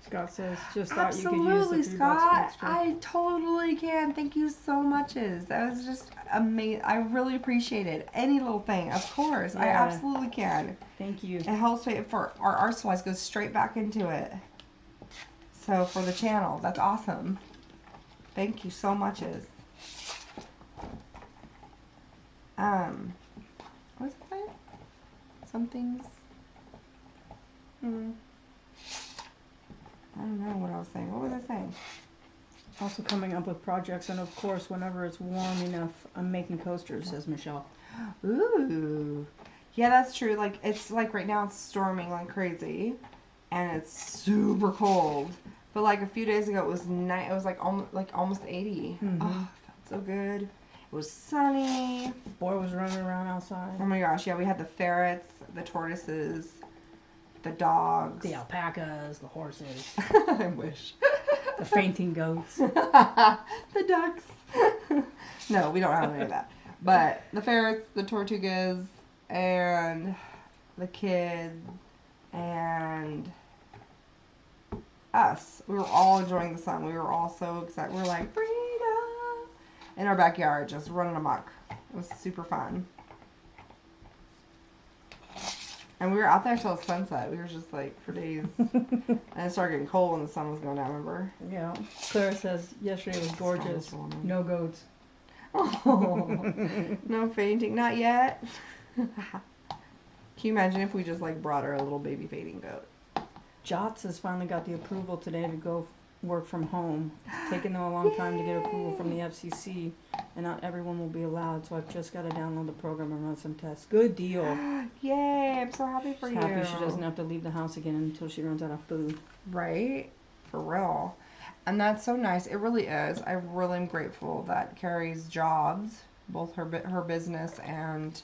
[SPEAKER 2] Scott says, just thought
[SPEAKER 1] absolutely,
[SPEAKER 2] you could use the $3
[SPEAKER 1] Scott.
[SPEAKER 2] extra.
[SPEAKER 1] I totally can. Thank you so much. That was just amazing. I really appreciate it. Any little thing, of course. I absolutely can.
[SPEAKER 2] Thank you.
[SPEAKER 1] It helps me for our art supplies, goes straight back into it. So for the channel, that's awesome. Thank you so much. What's it say? Something's. I don't know what I was saying. What was I saying?
[SPEAKER 2] Also coming up with projects, and of course, whenever it's warm enough, I'm making coasters, says Michelle.
[SPEAKER 1] Ooh. Yeah, that's true. Like, it's like right now it's storming like crazy, and it's super cold. But like a few days ago, it was nice. It was like almost 80.
[SPEAKER 2] Mm-hmm.
[SPEAKER 1] Oh, it felt so good. It was sunny.
[SPEAKER 2] Boy was running around outside.
[SPEAKER 1] Oh my gosh, yeah, we had the ferrets, the tortoises, the dogs.
[SPEAKER 2] The alpacas, the horses.
[SPEAKER 1] I wish.
[SPEAKER 2] The fainting goats.
[SPEAKER 1] The ducks. No, we don't have any of that. But the ferrets, the tortugas, and the kids, and us. We were all enjoying the sun. We were all so excited. We were like, freedom! In our backyard, just running amok. It was super fun. And we were out there till sunset. We were just like, for days. And it started getting cold when the sun was going down, remember?
[SPEAKER 2] Yeah. Clara says, yesterday was gorgeous. No goats.
[SPEAKER 1] Oh, no fainting. Not yet. Can you imagine if we just like brought her a little baby fainting goat?
[SPEAKER 2] Jots has finally got the approval today to go work from home. It's taken them a long time to get approval from the FCC, and not everyone will be allowed, so I've just got to download the program and run some tests. Good deal.
[SPEAKER 1] Yay, I'm so happy for you.
[SPEAKER 2] Happy she doesn't have to leave the house again until she runs out of food.
[SPEAKER 1] Right? For real. And that's so nice. It really is. I really am grateful that Carrie's jobs, both her business and,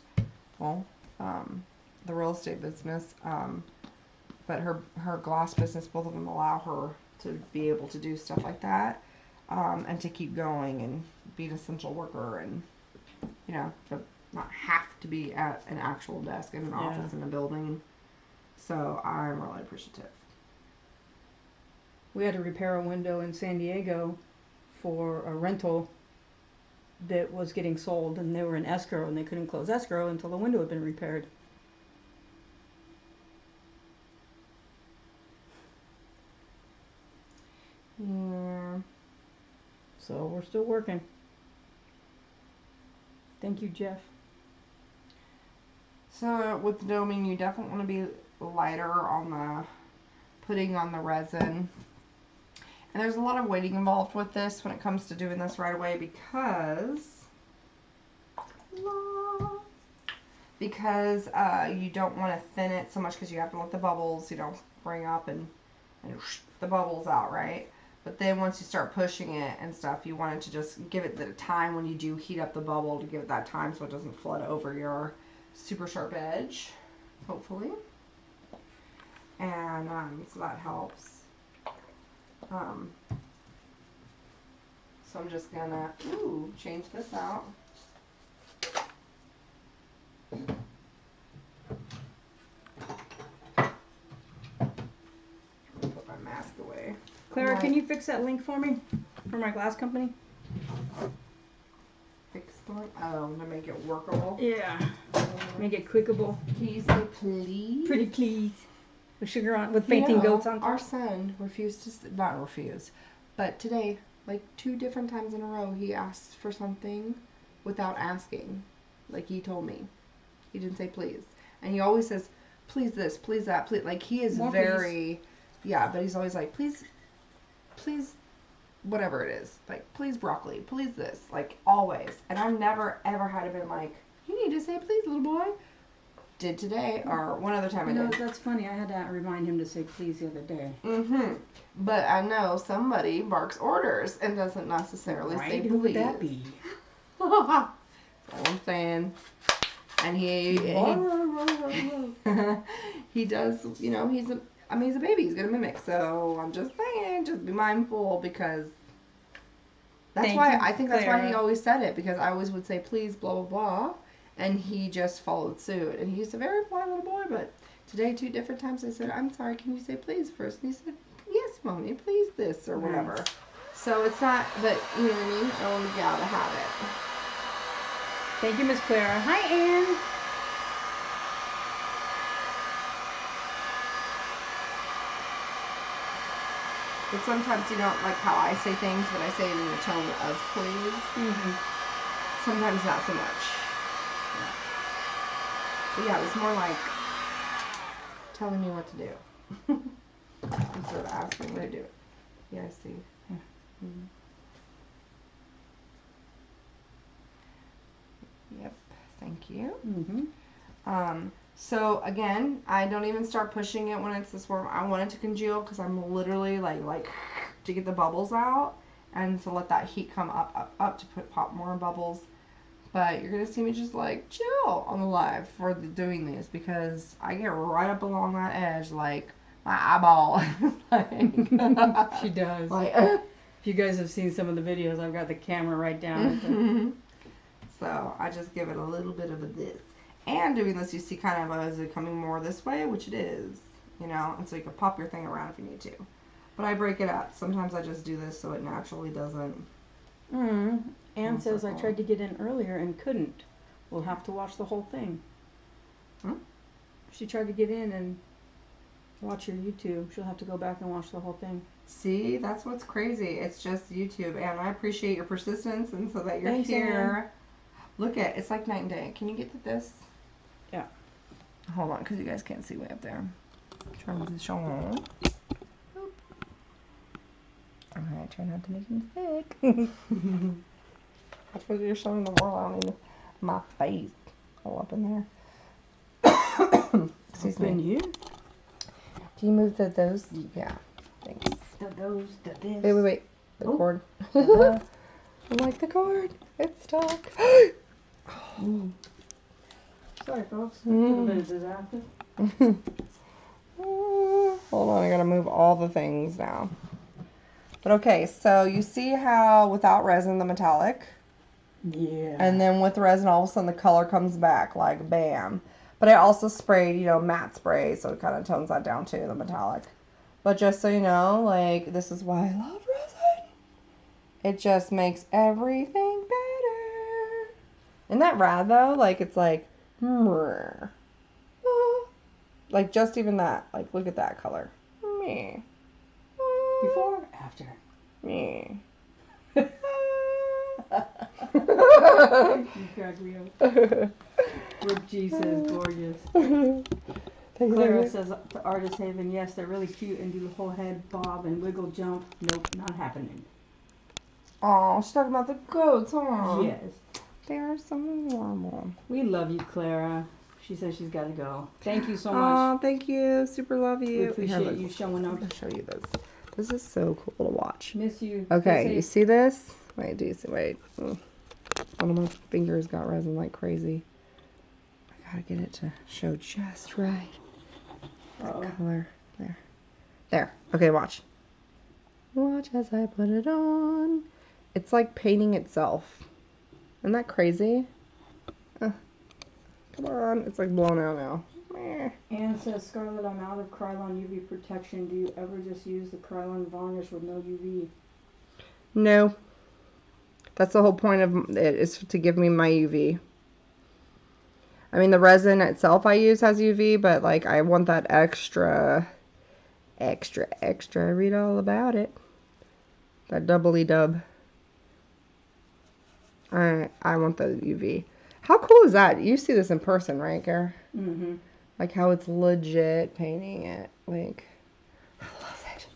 [SPEAKER 1] well, the real estate business, but her glass business, both of them allow her to be able to do stuff like that, and to keep going and be an essential worker, and to not have to be at an actual desk in an office in a building. So I'm really appreciative.
[SPEAKER 2] We had to repair a window in San Diego for a rental that was getting sold, and they were in escrow, and they couldn't close escrow until the window had been repaired.
[SPEAKER 1] Yeah.
[SPEAKER 2] So we're still working. Thank you, Jeff.
[SPEAKER 1] So with doming, you definitely want to be lighter on the putting on the resin. And there's a lot of waiting involved with this when it comes to doing this right away because you don't want to thin it so much because you have to let the bubbles, bring up and the bubbles out, right? But then once you start pushing it and stuff, you want it to just give it the time when you do heat up the bubble to give it that time so it doesn't flood over your super sharp edge, hopefully. And so that helps. So I'm just gonna, change this out. Put my mask away.
[SPEAKER 2] Clara, can you fix that link for me? For my glass company?
[SPEAKER 1] Fix the link? Oh, to make it workable?
[SPEAKER 2] Yeah. Make it clickable.
[SPEAKER 1] Please say please.
[SPEAKER 2] Pretty please. With sugar on, with fainting goats on top.
[SPEAKER 1] Our son refused to, not refuse, but today, like 2 different times in a row, he asked for something without asking. Like he told me. He didn't say please. And he always says, please this, please that, please. Like he is very, yeah, but he's always like, please, whatever it is. Like, please broccoli, please this. Like always. And I've never ever had to been like, you need to say please, little boy. Did today, or one other time I did.
[SPEAKER 2] That's funny. I had to remind him to say please the other day.
[SPEAKER 1] But I know somebody barks orders and doesn't necessarily say please.
[SPEAKER 2] Who would that be?
[SPEAKER 1] That's all I'm saying. And he does, you know, he's a baby. He's gonna mimic. So I'm just saying, just be mindful, because that's that's why he always said it, because I always would say please, blah blah blah. And he just followed suit. And he's a very polite little boy, but today 2 different times I said, I'm sorry, can you say please first? And he said, yes, Mommy, please this, or whatever. So it's not, but you know what I mean? I want to get out of habit.
[SPEAKER 2] Thank you, Miss Clara. Hi, Ann.
[SPEAKER 1] But sometimes you don't like how I say things, but I say it in the tone of please. Sometimes not so much. But yeah, it was more like telling me what to do instead of asking me to do it. Yeah, I see. Yep, thank you. So again, I don't even start pushing it when it's this warm. I want it to congeal because I'm literally like to get the bubbles out and to let that heat come up to pop more bubbles. But you're going to see me just like chill on the live for doing these, because I get right up along that edge like my eyeball.
[SPEAKER 2] She does.
[SPEAKER 1] Like,
[SPEAKER 2] if you guys have seen some of the videos, I've got the camera right down.
[SPEAKER 1] So I just give it a little bit of a this. And doing this, you see kind of is it coming more this way, which it is, you know, and so you can pop your thing around if you need to. But I break it up. Sometimes I just do this so it naturally doesn't.
[SPEAKER 2] Ann says I tried to get in earlier and couldn't. We'll have to watch the whole thing. She tried to get in and watch your YouTube. She'll have to go back and watch the whole thing.
[SPEAKER 1] See, that's what's crazy. It's just YouTube, and I appreciate your persistence, and so that you're
[SPEAKER 2] Thanks,
[SPEAKER 1] here.
[SPEAKER 2] Ann.
[SPEAKER 1] Look at it's like night and day. Can you get to this?
[SPEAKER 2] Yeah.
[SPEAKER 1] Hold on, because you guys can't see way up there. Trying to show them. Alright, try not to make them thick. That's what you're showing the world. I don't need my face all up in there. Excuse me.
[SPEAKER 2] You?
[SPEAKER 1] Do you move those? Yeah. Thanks.
[SPEAKER 2] This.
[SPEAKER 1] Wait. The cord. I'm like, the cord. It's stuck.
[SPEAKER 2] Sorry, folks. Could have been a disaster.
[SPEAKER 1] Hold on, I gotta move all the things now. But okay, so you see how without resin, the metallic?
[SPEAKER 2] Yeah.
[SPEAKER 1] And then with resin, all of a sudden the color comes back, like bam. But I also sprayed, you know, matte spray, so it kind of tones that down too, the metallic. But just so you know, like, this is why I love resin. It just makes everything better. Isn't that rad, though? Like, it's like, like, just even that. Like, look at that color. Me.
[SPEAKER 2] Before or after?
[SPEAKER 1] Me.
[SPEAKER 2] You crack me up. Brooke G says gorgeous. Clara says to Artist Haven, yes, they're really cute and do the whole head bob and wiggle jump. Nope, not happening.
[SPEAKER 1] Oh, she's talking about the goats, huh?
[SPEAKER 2] Yes.
[SPEAKER 1] They are so normal.
[SPEAKER 2] We love you, Clara. She says she's got to go. Thank you so much.
[SPEAKER 1] Oh, thank you. Super love you.
[SPEAKER 2] We appreciate you showing up.
[SPEAKER 1] I'll show you this. This is so cool to watch.
[SPEAKER 2] Miss you.
[SPEAKER 1] Okay, you see this? Wait, do you see? Wait. One of my fingers got resin like crazy. I gotta get it to show just right. That color. There. Okay, watch. Watch as I put it on. It's like painting itself. Isn't that crazy? Come on, it's like blown out now.
[SPEAKER 2] Anne says, Scarlett, I'm out of Krylon UV protection. Do you ever just use the Krylon varnish with no UV?
[SPEAKER 1] No. That's the whole point of it, is to give me my UV. I mean, the resin itself I use has UV, but like I want that extra. Read all about it. That doubly dub. I want the UV. How cool is that? You see this in person, right, Gar?
[SPEAKER 2] Mm-hmm.
[SPEAKER 1] Like how it's legit painting it. Like, I love it.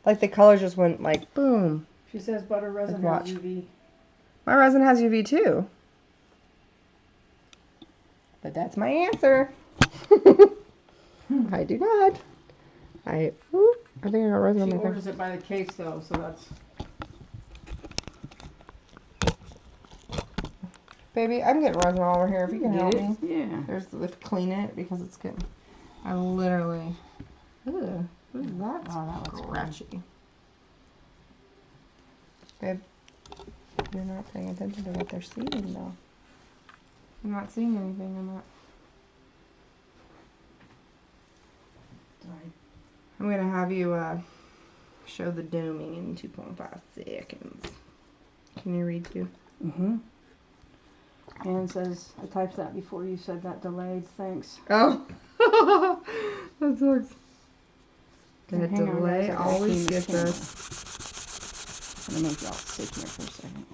[SPEAKER 1] Like the colors just went like boom.
[SPEAKER 2] She says butter resin
[SPEAKER 1] Like,
[SPEAKER 2] has UV.
[SPEAKER 1] My resin has UV too. But that's my answer. I do not. I think I got resin on my
[SPEAKER 2] She
[SPEAKER 1] thing.
[SPEAKER 2] orders it by the case though, so that's...
[SPEAKER 1] Baby, I'm getting resin all over here if you can help me.
[SPEAKER 2] Yeah.
[SPEAKER 1] Let's clean it because it's getting. I literally. Ugh, what is that?
[SPEAKER 2] Oh, that looks
[SPEAKER 1] scratchy. Babe, you're not paying attention to what they're seeing though. I'm not seeing anything in that.
[SPEAKER 2] Sorry.
[SPEAKER 1] I'm gonna have you show the doming in 2.5 seconds. Can you read too?
[SPEAKER 2] Mm-hmm. Anne says, I typed that before you said that delayed. Thanks.
[SPEAKER 1] Oh, that sucks.
[SPEAKER 2] Okay,
[SPEAKER 1] That
[SPEAKER 2] hang on,
[SPEAKER 1] delay
[SPEAKER 2] guys, I gotta
[SPEAKER 1] always
[SPEAKER 2] clean this
[SPEAKER 1] gets us.
[SPEAKER 2] I'm gonna make y'all sit here for a second.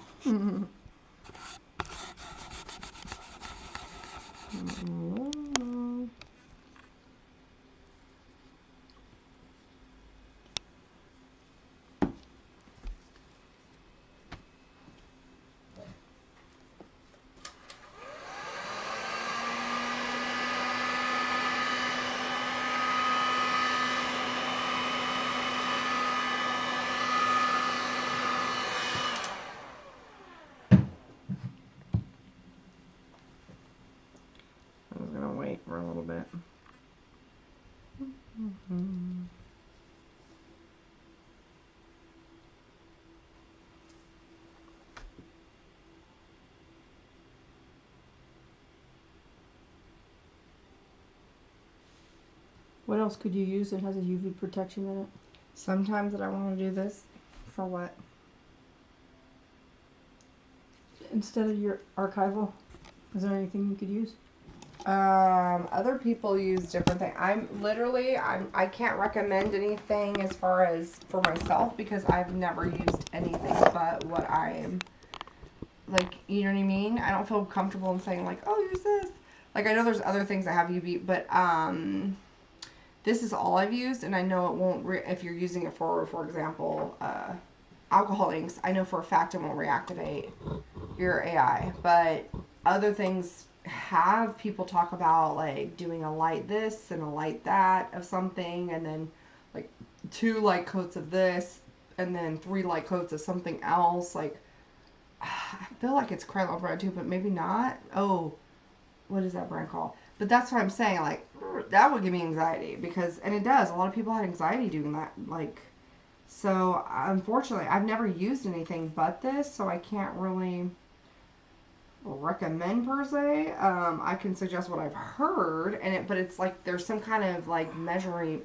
[SPEAKER 1] I was gonna wait for a little bit.
[SPEAKER 2] What else could you use that has a UV protection in it?
[SPEAKER 1] Sometimes that I want to do this. For what?
[SPEAKER 2] Instead of your archival, is there anything you could use?
[SPEAKER 1] Other people use different things. I can't recommend anything as far as for myself because I've never used anything but what I'm like, you know what I mean? I don't feel comfortable in saying like, oh, use this. Like I know there's other things that have UV, but this is all I've used, and I know it won't. If you're using it for example, alcohol inks, I know for a fact it won't reactivate your AI. But other things have people talk about like doing a light this and a light that of something, and then like 2 light coats of this, and then 3 light coats of something else. Like I feel like it's Cradle brand too, but maybe not. Oh, what is that brand called? But that's what I'm saying. Like that would give me anxiety because, and it does. A lot of people had anxiety doing that. Like, so unfortunately, I've never used anything but this, so I can't really recommend per se. I can suggest what I've heard, but it's like there's some kind of like measurement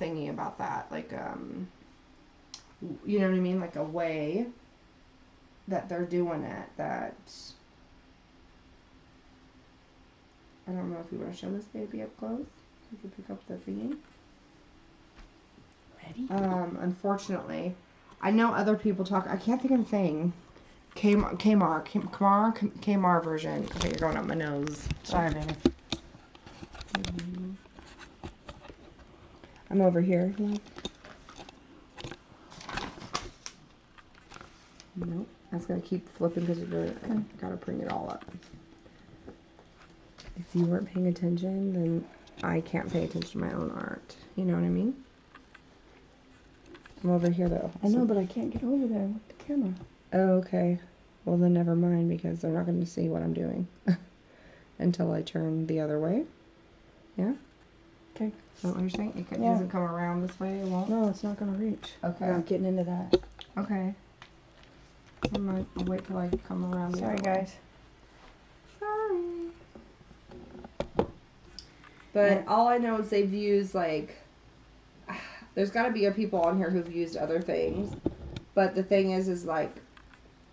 [SPEAKER 1] thingy about that. Like, you know what I mean? Like a way that they're doing it that. I don't know if you want to show this baby up close. You can pick up the thingy.
[SPEAKER 2] Ready?
[SPEAKER 1] Unfortunately, I know other people talk. I can't think of the thing. Kmart version. Okay, you're going up my nose.
[SPEAKER 2] Sorry, baby.
[SPEAKER 1] I'm over here. Nope. I was gonna keep flipping because I gotta bring it all up. If you weren't paying attention, then I can't pay attention to my own art. You know what I mean? I'm over here though.
[SPEAKER 2] I know, but I can't get over there with the camera.
[SPEAKER 1] Oh, okay. Well then never mind because they're not going to see what I'm doing until I turn the other way. Yeah?
[SPEAKER 2] Okay.
[SPEAKER 1] Is that what you're saying? It
[SPEAKER 2] Yeah.
[SPEAKER 1] doesn't come around this way, it won't?
[SPEAKER 2] No, it's not gonna reach.
[SPEAKER 1] Okay.
[SPEAKER 2] We're not getting into that.
[SPEAKER 1] Okay. I'm gonna wait till I come around the
[SPEAKER 2] Sorry,
[SPEAKER 1] other
[SPEAKER 2] guys.
[SPEAKER 1] way. Sorry. But all I know is they've used, like, there's got to be people on here who've used other things. But the thing is like,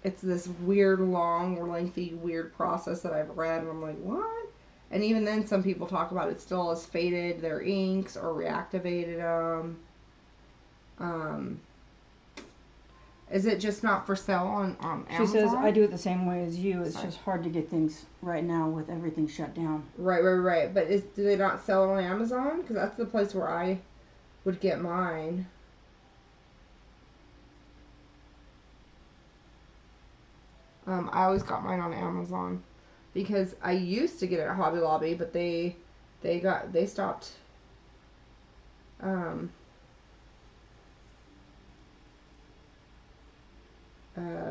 [SPEAKER 1] it's this weird, long, or lengthy, weird process that I've read, and I'm like, what? And even then, some people talk about it still has faded their inks or reactivated them. Is it just not for sale on Amazon?
[SPEAKER 2] She says, I do it the same way as you. It's just hard to get things right now with everything shut down.
[SPEAKER 1] Right. But do they not sell on Amazon? Because that's the place where I would get mine. I always got mine on Amazon because I used to get it at Hobby Lobby, but they stopped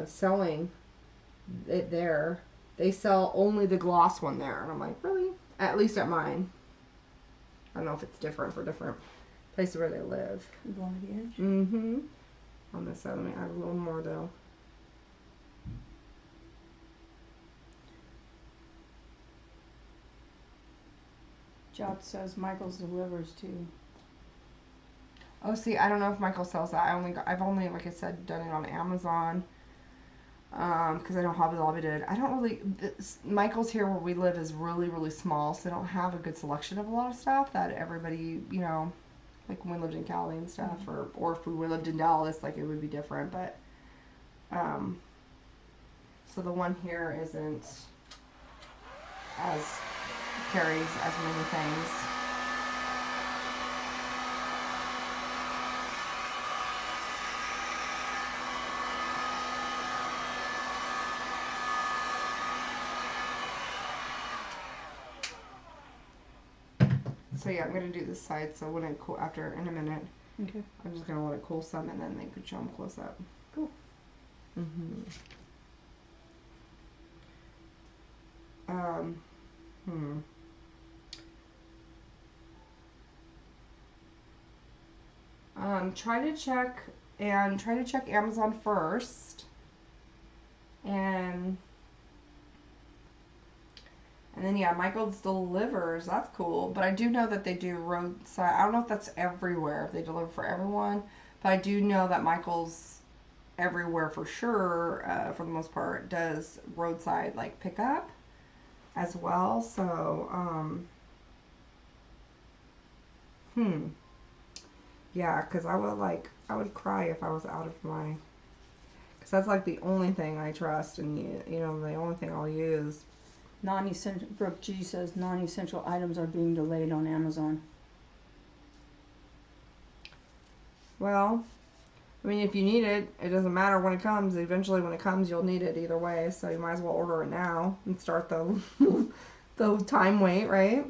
[SPEAKER 1] selling it there. They sell only the gloss one there, and I'm like, really? At least at mine. I don't know if it's different for different places where they live.
[SPEAKER 2] You going to the edge?
[SPEAKER 1] Mm-hmm. On this side, let me add a little more though.
[SPEAKER 2] Jot says Michael's delivers too.
[SPEAKER 1] Oh, see, I don't know if Michael sells that. I've only, like I said, done it on Amazon. Because I know Hobby Lobby did. I don't really, Michael's here where we live is really, really small, so they don't have a good selection of a lot of stuff that everybody, you know, like when we lived in Cali and stuff, or if we lived in Dallas, like it would be different, but, so the one here isn't carries as many things. So yeah, I'm gonna do this side. So when it cool in a minute,
[SPEAKER 2] okay,
[SPEAKER 1] I'm just gonna let it cool some, and then they could show them close up.
[SPEAKER 2] Cool.
[SPEAKER 1] Try to check Amazon first, and then yeah, Michael's delivers. That's cool. But I do know that they do roadside. I don't know if that's everywhere, if they deliver for everyone, but I do know that Michael's everywhere for sure, for the most part, does roadside like pickup as well. So yeah, because I would cry if I was out of my, because that's like the only thing I trust, and you know, the only thing I'll use.
[SPEAKER 2] Non-essential. Brooke G says non-essential items are being delayed on Amazon.
[SPEAKER 1] Well, I mean, if you need it, it doesn't matter when it comes. Eventually, when it comes, you'll need it either way. So you might as well order it now and start the the time wait, right?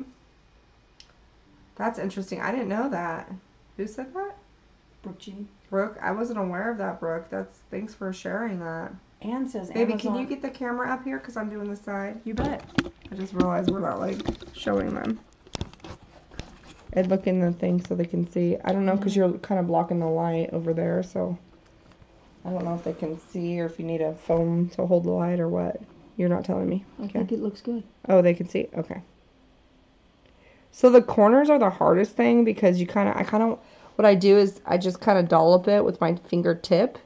[SPEAKER 1] That's interesting. I didn't know that. Who said that?
[SPEAKER 2] Brooke G.
[SPEAKER 1] Brooke, I wasn't aware of that, Brooke. Thanks for sharing that.
[SPEAKER 2] Anne says
[SPEAKER 1] Baby,
[SPEAKER 2] Amazon.
[SPEAKER 1] can you get the camera up here? Because I'm doing this side.
[SPEAKER 2] You bet.
[SPEAKER 1] I just realized we're not, like, showing them. And look in the thing so they can see. I don't know, because you're kind of blocking the light over there, so I don't know if they can see or if you need a phone to hold the light or what. You're not telling me.
[SPEAKER 2] I think it looks good.
[SPEAKER 1] Oh, they can see? Okay. So the corners are the hardest thing because what I do is I just kind of dollop it with my fingertip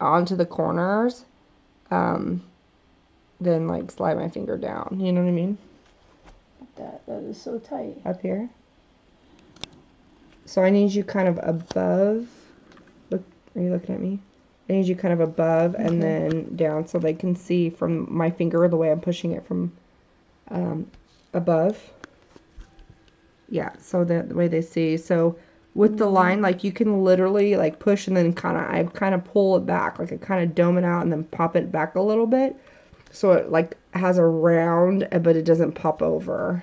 [SPEAKER 1] onto the corners, then like slide my finger down. You know what I mean?
[SPEAKER 2] That is so tight.
[SPEAKER 1] Up here. So I need you kind of above. Look, are you looking at me? I need you kind of above and then down so they can see from my finger the way I'm pushing it from above. Yeah, so the way they see. So with the line, like you can literally like push and then I kind of pull it back, like I kind of dome it out and then pop it back a little bit, so it like has a round, but it doesn't pop over.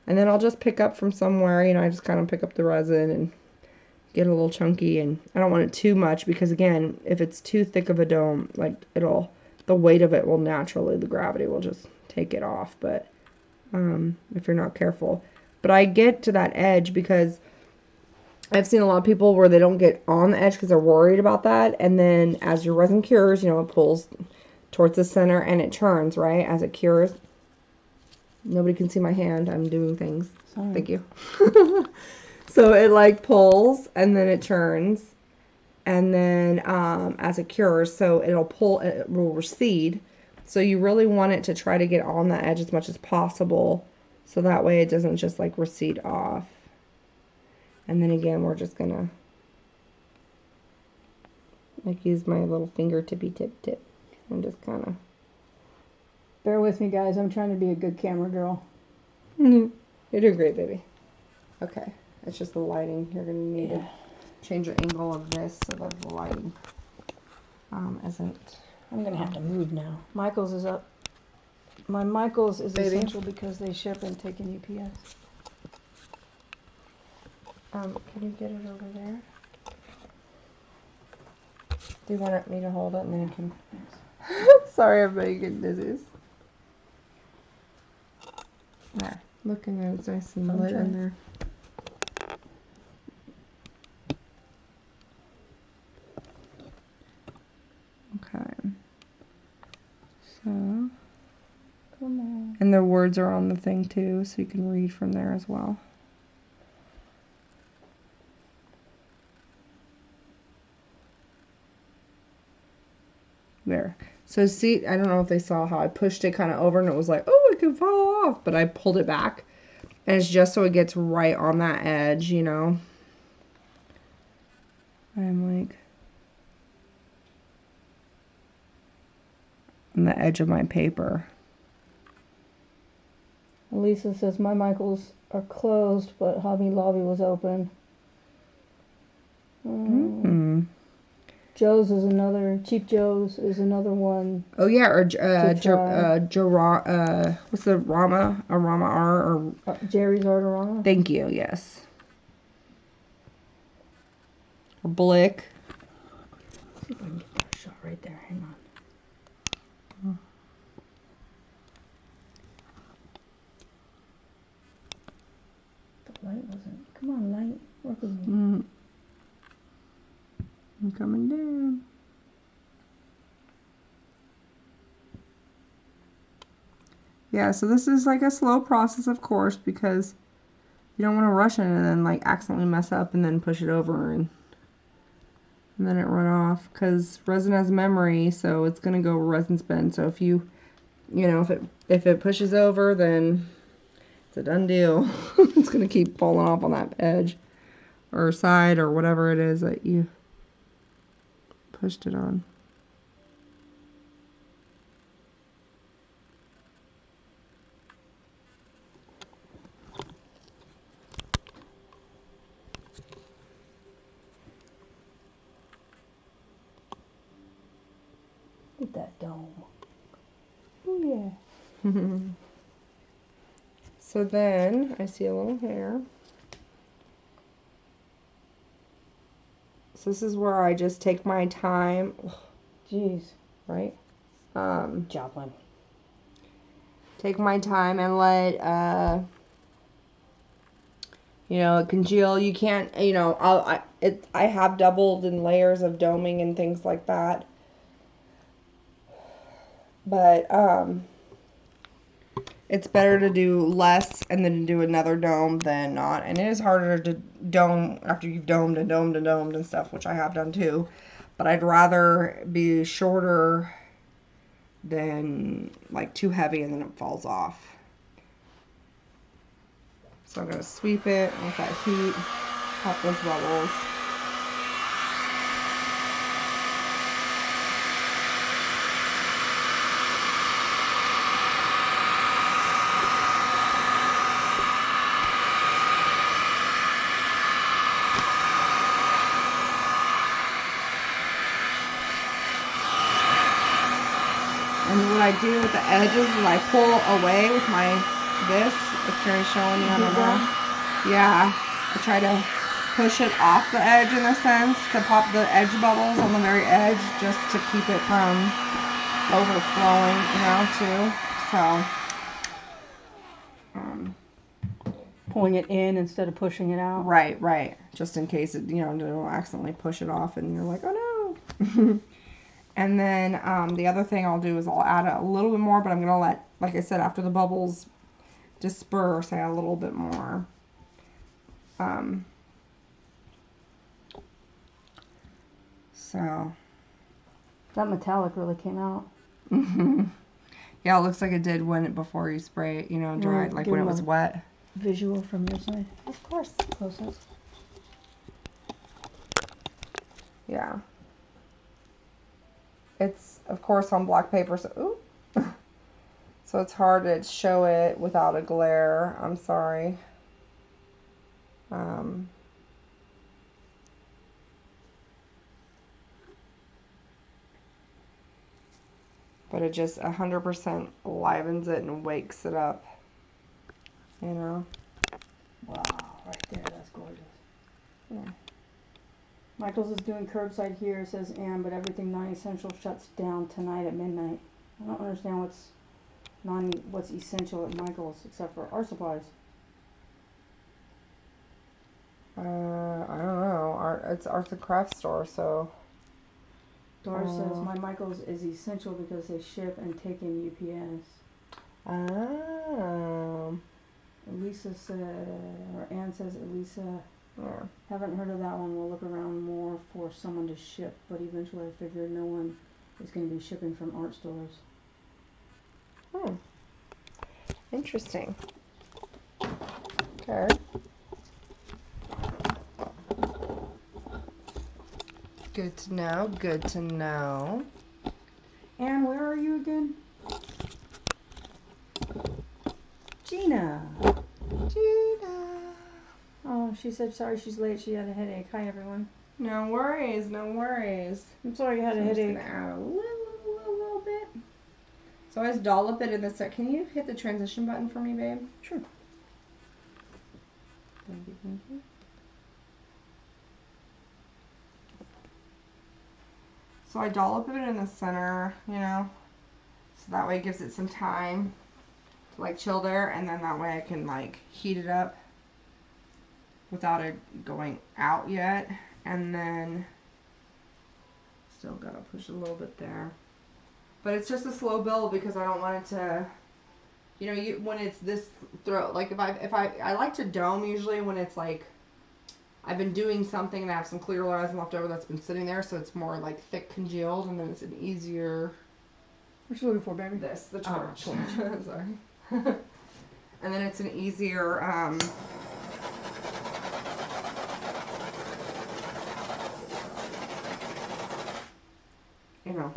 [SPEAKER 1] And then I'll just pick up from somewhere, you know, I just kind of pick up the resin and get a little chunky, and I don't want it too much because again, if it's too thick of a dome, like the weight of it will naturally, the gravity will just take it off. But if you're not careful. But I get to that edge because I've seen a lot of people where they don't get on the edge because they're worried about that. And then as your resin cures, you know, it pulls towards the center and it turns, right, as it cures. Nobody can see my hand. I'm doing things.
[SPEAKER 2] Sorry.
[SPEAKER 1] Thank you. So it like pulls and then it turns. And then as it cures, so it'll pull, it will recede. So you really want it to try to get on the edge as much as possible. So that way it doesn't just like recede off. And then again, we're just gonna like use my little finger tippy tip and just kind of.
[SPEAKER 2] Bear with me, guys. I'm trying to be a good camera girl.
[SPEAKER 1] You're doing great, baby. Okay, it's just the lighting. You're gonna need to change the angle of this so that the lighting isn't.
[SPEAKER 2] I'm gonna have to move now. Michael's is up. My Michael's is essential because they ship and take in UPS.
[SPEAKER 1] Can you get it over there? Do you want me to hold it and then you can? Sorry, everybody getting dizzy. There. Look in there. It's nice and lit in there. Okay. So.
[SPEAKER 2] Come on.
[SPEAKER 1] And the words are on the thing too, so you can read from there as well. There. So see, I don't know if they saw how I pushed it kind of over and it was like, oh, it could fall off. But I pulled it back. And it's just so it gets right on that edge, you know. I'm like on the edge of my paper.
[SPEAKER 2] Lisa says my Michaels are closed, but Hobby Lobby was open. Joe's is another. Cheap Joe's is another one.
[SPEAKER 1] Oh yeah, or what's the Rama? A Rama R or
[SPEAKER 2] Jerry's Artorama.
[SPEAKER 1] Thank you. Yes. Or Blick.
[SPEAKER 2] See if I can get that shot right there. Hang on. The light wasn't. Come on, light. Work with me.
[SPEAKER 1] I'm coming down. Yeah, so this is like a slow process, of course, because you don't want to rush it and then like accidentally mess up and then push it over and then it run off, because resin has memory, so it's gonna go resin spin. So if you know, if it pushes over, then it's a done deal. It's gonna keep falling off on that edge or side or whatever it is that you pushed it on.
[SPEAKER 2] Look at that dome. Oh yeah.
[SPEAKER 1] So then I see a little hair. So this is where I just take my time.
[SPEAKER 2] Jeez.
[SPEAKER 1] Right?
[SPEAKER 2] Joplin.
[SPEAKER 1] Take my time and let you know, it congeal. You can't, you know, I have doubled in layers of doming and things like that. But it's better to do less and then do another dome than not. And it is harder to dome after you've domed and domed and domed and stuff, which I have done too. But I'd rather be shorter than like too heavy and then it falls off. So I'm going to sweep it with that heat, pop those bubbles. And what I do with the edges is I pull away with my this. If Carrie's showing you, I don't know. Yeah, I try to push it off the edge in a sense to pop the edge bubbles on the very edge, just to keep it from overflowing, you know, too. So
[SPEAKER 2] pulling it in instead of pushing it out.
[SPEAKER 1] Right, right. Just in case it, don't accidentally push it off and you're like, oh no. And then the other thing I'll do is I'll add a little bit more, but I'm going to let, like I said, after the bubbles disperse, add a little bit more. So.
[SPEAKER 2] That metallic really came out.
[SPEAKER 1] Yeah, it looks like it did before you spray it, dried, like when it was wet.
[SPEAKER 2] Visual from your side.
[SPEAKER 1] Of course.
[SPEAKER 2] Close-up.
[SPEAKER 1] Yeah. It's, of course, on black paper, so, ooh. So it's hard to show it without a glare. I'm sorry. But it just 100% livens it and wakes it up.
[SPEAKER 2] Wow, right there, that's gorgeous.
[SPEAKER 1] Yeah.
[SPEAKER 2] Michael's is doing curbside here, says Ann, but everything non-essential shuts down tonight at midnight. I don't understand what's essential at Michael's except for art supplies.
[SPEAKER 1] I don't know. It's arts and crafts store, so.
[SPEAKER 2] Doris says my Michael's is essential because they ship and take in UPS. Elisa said, or Ann says, Elisa, haven't heard of that one. We'll look around more for someone to ship, but eventually I figured no one is going to be shipping from art stores.
[SPEAKER 1] Interesting. Okay. Good to know. Good to know.
[SPEAKER 2] Ann, where are you again? Gina. Oh, she said sorry she's late. She had a headache. Hi, everyone.
[SPEAKER 1] No worries. No worries.
[SPEAKER 2] I'm sorry you had a headache.
[SPEAKER 1] I'm just gonna add a little bit. So I just dollop it in the set. Can you hit the transition button for me, babe?
[SPEAKER 2] Sure.
[SPEAKER 1] Thank you. Thank you. So I dollop it in the center, so that way it gives it some time to like chill there, and then that way I can like heat it up without it going out yet, and then still gotta push a little bit there. But it's just a slow build because I don't want it to, when it's this like if I like to dome usually when it's like I've been doing something and I have some clear resin left over that's been sitting there, so it's more like thick congealed, and then it's an easier.
[SPEAKER 2] What you looking for, baby?
[SPEAKER 1] The torch. Sorry. And then it's an easier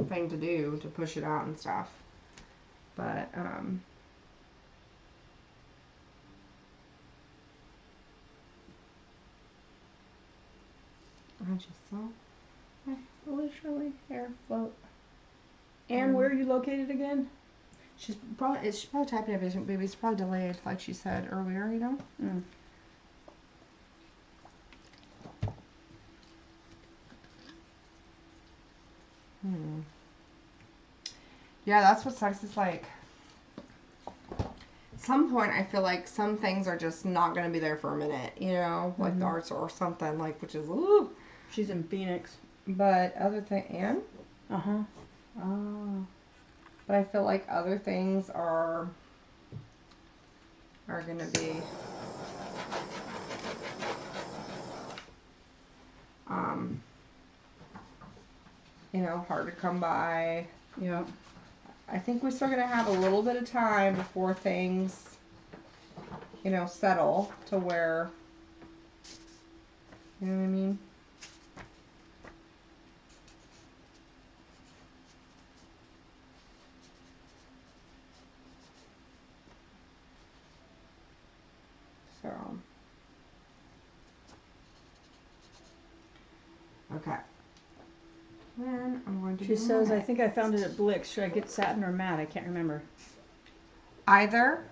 [SPEAKER 1] thing to do to push it out and stuff. But I just saw my Shirley hair float.
[SPEAKER 2] And where are you located again?
[SPEAKER 1] She's probably typing it, baby. It's probably delayed, like she said earlier, Yeah, that's what sucks. It's like, at some point, I feel like some things are just not going to be there for a minute, like the arts or something, like, which is, ooh.
[SPEAKER 2] She's in Phoenix.
[SPEAKER 1] But other thing, Anne?
[SPEAKER 2] Uh-huh.
[SPEAKER 1] Oh. But I feel like other things are going to be, hard to come by.
[SPEAKER 2] Yeah.
[SPEAKER 1] I think we're still going to have a little bit of time before things, settle to where, you know what I mean? So, okay. Then I'm going to.
[SPEAKER 2] She says, I think I found it at Blick's. Should I get satin or matte? I can't remember.
[SPEAKER 1] Either.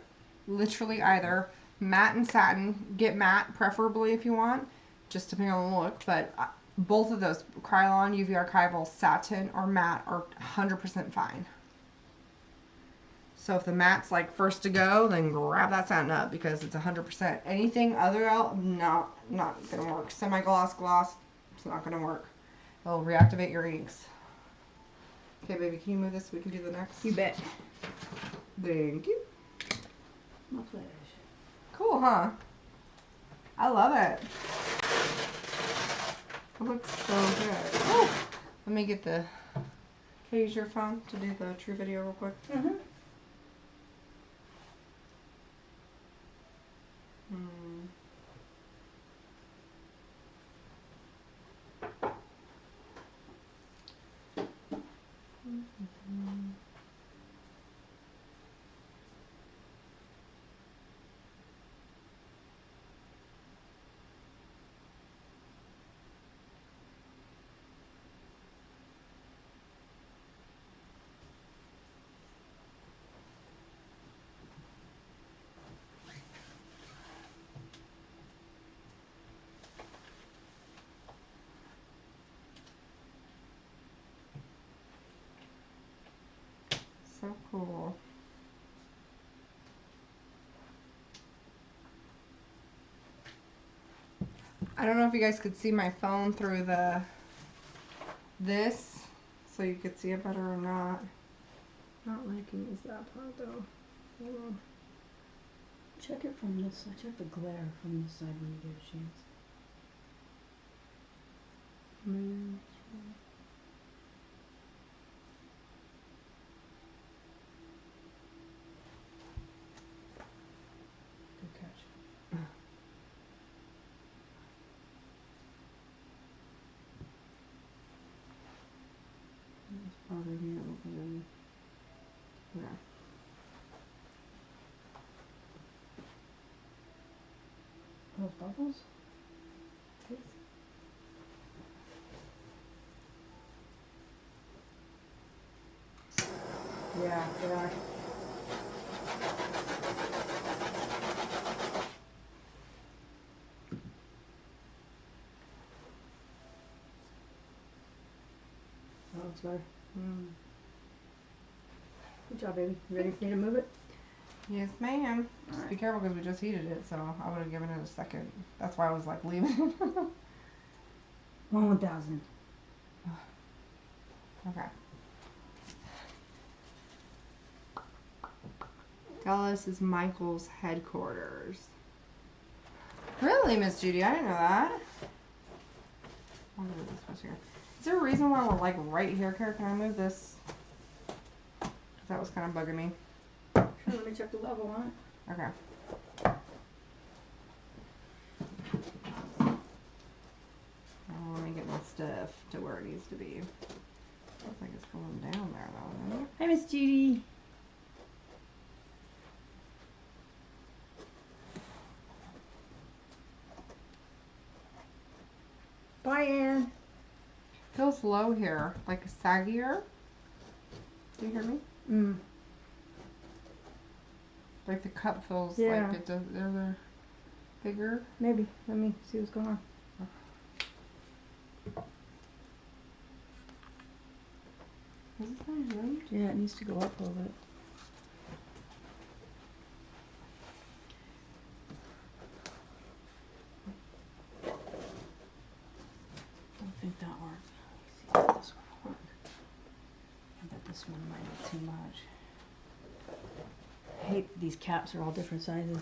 [SPEAKER 1] Literally either. Matte and satin. Get matte, preferably, if you want. Just depending on the look. But both of those, Krylon UV Archival Satin or matte, are 100% fine. So if the mat's like first to go, then grab that satin up because it's 100%. Anything other out, not gonna work. Semi-gloss, gloss, it's not gonna work. It'll reactivate your inks. Okay, baby, can you move this so we can do the next?
[SPEAKER 2] You bet.
[SPEAKER 1] Thank you.
[SPEAKER 2] My pleasure.
[SPEAKER 1] Cool, huh? I love it. It looks so good. Woo! Let me get the... Can I use your phone to do the true video real quick?
[SPEAKER 2] Mm-hmm.
[SPEAKER 1] So cool. I don't know if you guys could see my phone through this, so you could see it better or not. Not liking is that part though. Hold on.
[SPEAKER 2] Check it from this side. Check the glare from this side when you get a chance. Good catch. It's bothering me a little bit.
[SPEAKER 1] Yeah.
[SPEAKER 2] Those bubbles? Yeah, they are. Oh, it's better. Good job, baby. You ready for me to move it?
[SPEAKER 1] Yes, ma'am. Just be careful because we just heated it, so I would have given it a second. That's why I was like leaving it.
[SPEAKER 2] 1,000.
[SPEAKER 1] Okay. Dallas is Michael's headquarters. Really, Miss Judy? I didn't know that. I'll move this one here. Is there a reason why we're like right here, Kara? Can I move this? Because that was kind of bugging me.
[SPEAKER 2] Sure, let me check the level on it.
[SPEAKER 1] Okay. Oh, let me get my stuff to where it needs to be. Looks like it's going down there though, doesn't it?
[SPEAKER 2] Hi, Miss Judy. Bye, Ann.
[SPEAKER 1] Feels low here, like saggier. Do you hear me? Like the cup feels like it does. They're bigger.
[SPEAKER 2] Maybe. Let me see what's going on.
[SPEAKER 1] Is this not right?
[SPEAKER 2] Yeah, it needs to go up a little bit. I don't think that works. Let me see if this one will work. I bet this one might be too much. I hate these caps are all different sizes.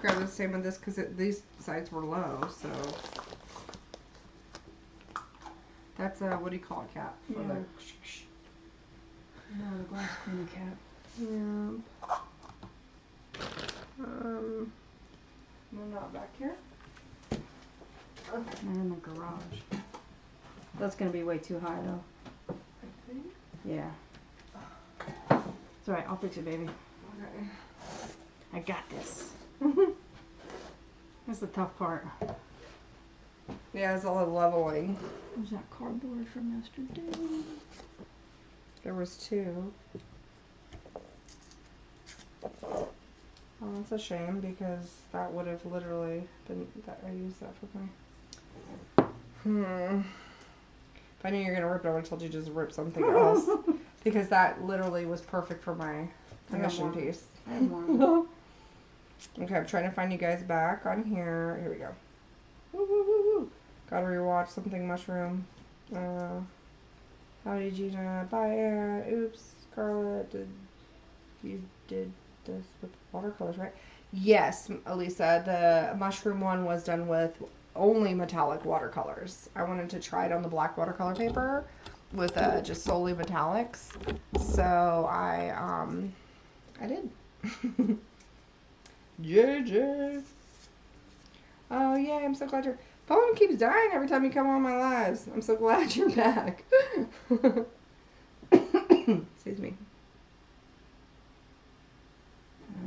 [SPEAKER 1] Grab the same with this because these sides were low, so that's a what do you call it, cap? For the
[SPEAKER 2] the glass cleaner cap.
[SPEAKER 1] No, not back here.
[SPEAKER 2] Okay. And in the garage. That's gonna be way too high though.
[SPEAKER 1] I think.
[SPEAKER 2] Yeah. It's alright, I'll fix it, baby.
[SPEAKER 1] Okay.
[SPEAKER 2] I got this. That's the tough part.
[SPEAKER 1] Yeah, it's all the leveling.
[SPEAKER 2] Where's that cardboard from yesterday?
[SPEAKER 1] There was 2. Oh, that's a shame because that would have literally been that I used that for my. If I knew you were gonna rip it, I would have told you to just rip something else. because that literally was perfect for my commission piece.
[SPEAKER 2] I have more.
[SPEAKER 1] Okay, I'm trying to find you guys back on here. Here we go. Woo, woo, woo, woo. Gotta rewatch something mushroom. How did you not buy it? Oops, Scarlett, you did this with watercolors, right? Yes, Elisa, the mushroom one was done with only metallic watercolors. I wanted to try it on the black watercolor paper with just solely metallics. So I did. JJ. Oh yeah, I'm so glad your phone keeps dying every time you come on my lives. I'm so glad you're back. Excuse me.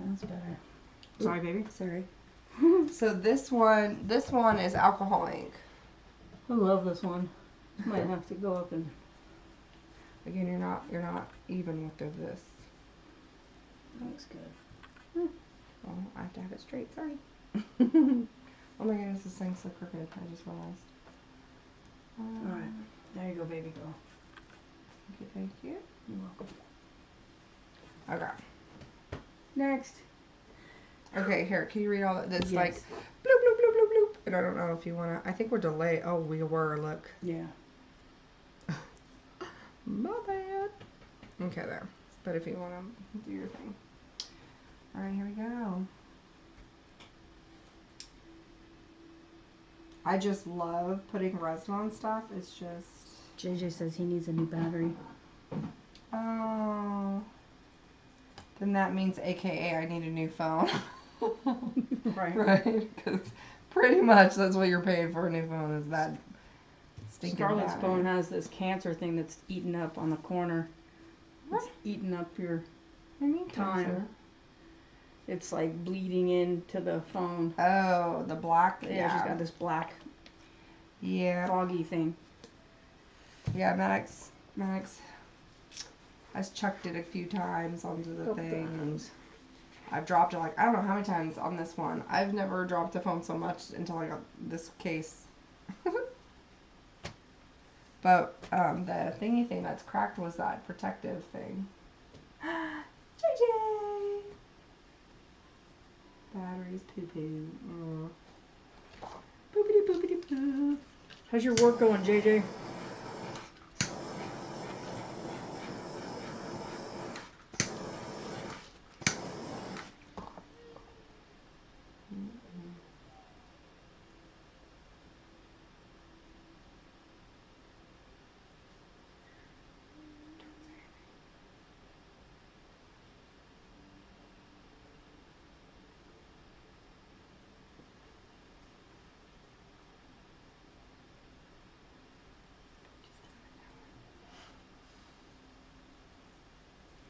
[SPEAKER 2] That's better. Sorry, baby.
[SPEAKER 1] Sorry. So this one is alcohol ink.
[SPEAKER 2] I love this one. Might have to go up and.
[SPEAKER 1] Again, you're not even with this.
[SPEAKER 2] Looks good.
[SPEAKER 1] Oh, I have to have it straight. Sorry. Oh my goodness, this thing's so crooked. I just realized.
[SPEAKER 2] All right, there you go, baby girl.
[SPEAKER 1] Thank you.
[SPEAKER 2] You're welcome.
[SPEAKER 1] Okay.
[SPEAKER 2] Next.
[SPEAKER 1] Okay, here. Can you read all that? This
[SPEAKER 2] Yes.
[SPEAKER 1] like bloop bloop bloop bloop bloop. And I don't know if you wanna. I think we're delayed. Oh, we were. Look.
[SPEAKER 2] Yeah.
[SPEAKER 1] My bad. Okay, there. But if you wanna do your thing. All right, here we go. I just love putting resin on stuff. It's just.
[SPEAKER 2] JJ says he needs a new battery.
[SPEAKER 1] Oh. Then that means AKA I need a new phone.
[SPEAKER 2] Right.
[SPEAKER 1] Right? Because pretty much that's what you're paying for a new phone is that stinking
[SPEAKER 2] Scarlett's
[SPEAKER 1] battery.
[SPEAKER 2] phone has this cancer thing that's eaten up on the corner. It's eating up your
[SPEAKER 1] I mean
[SPEAKER 2] time.
[SPEAKER 1] cancer.
[SPEAKER 2] It's like bleeding into the phone.
[SPEAKER 1] Oh, the black.
[SPEAKER 2] Yeah, she's got this black
[SPEAKER 1] Yeah.
[SPEAKER 2] foggy thing.
[SPEAKER 1] Yeah, Maddox has chucked it a few times onto the thing. And I've dropped it like, I don't know how many times on this one. I've never dropped a phone so much until I got this case. But the thingy thing that's cracked was that protective thing. JJ! Batteries poo-poo. Boopity boopity boo.
[SPEAKER 2] How's your work going, JJ?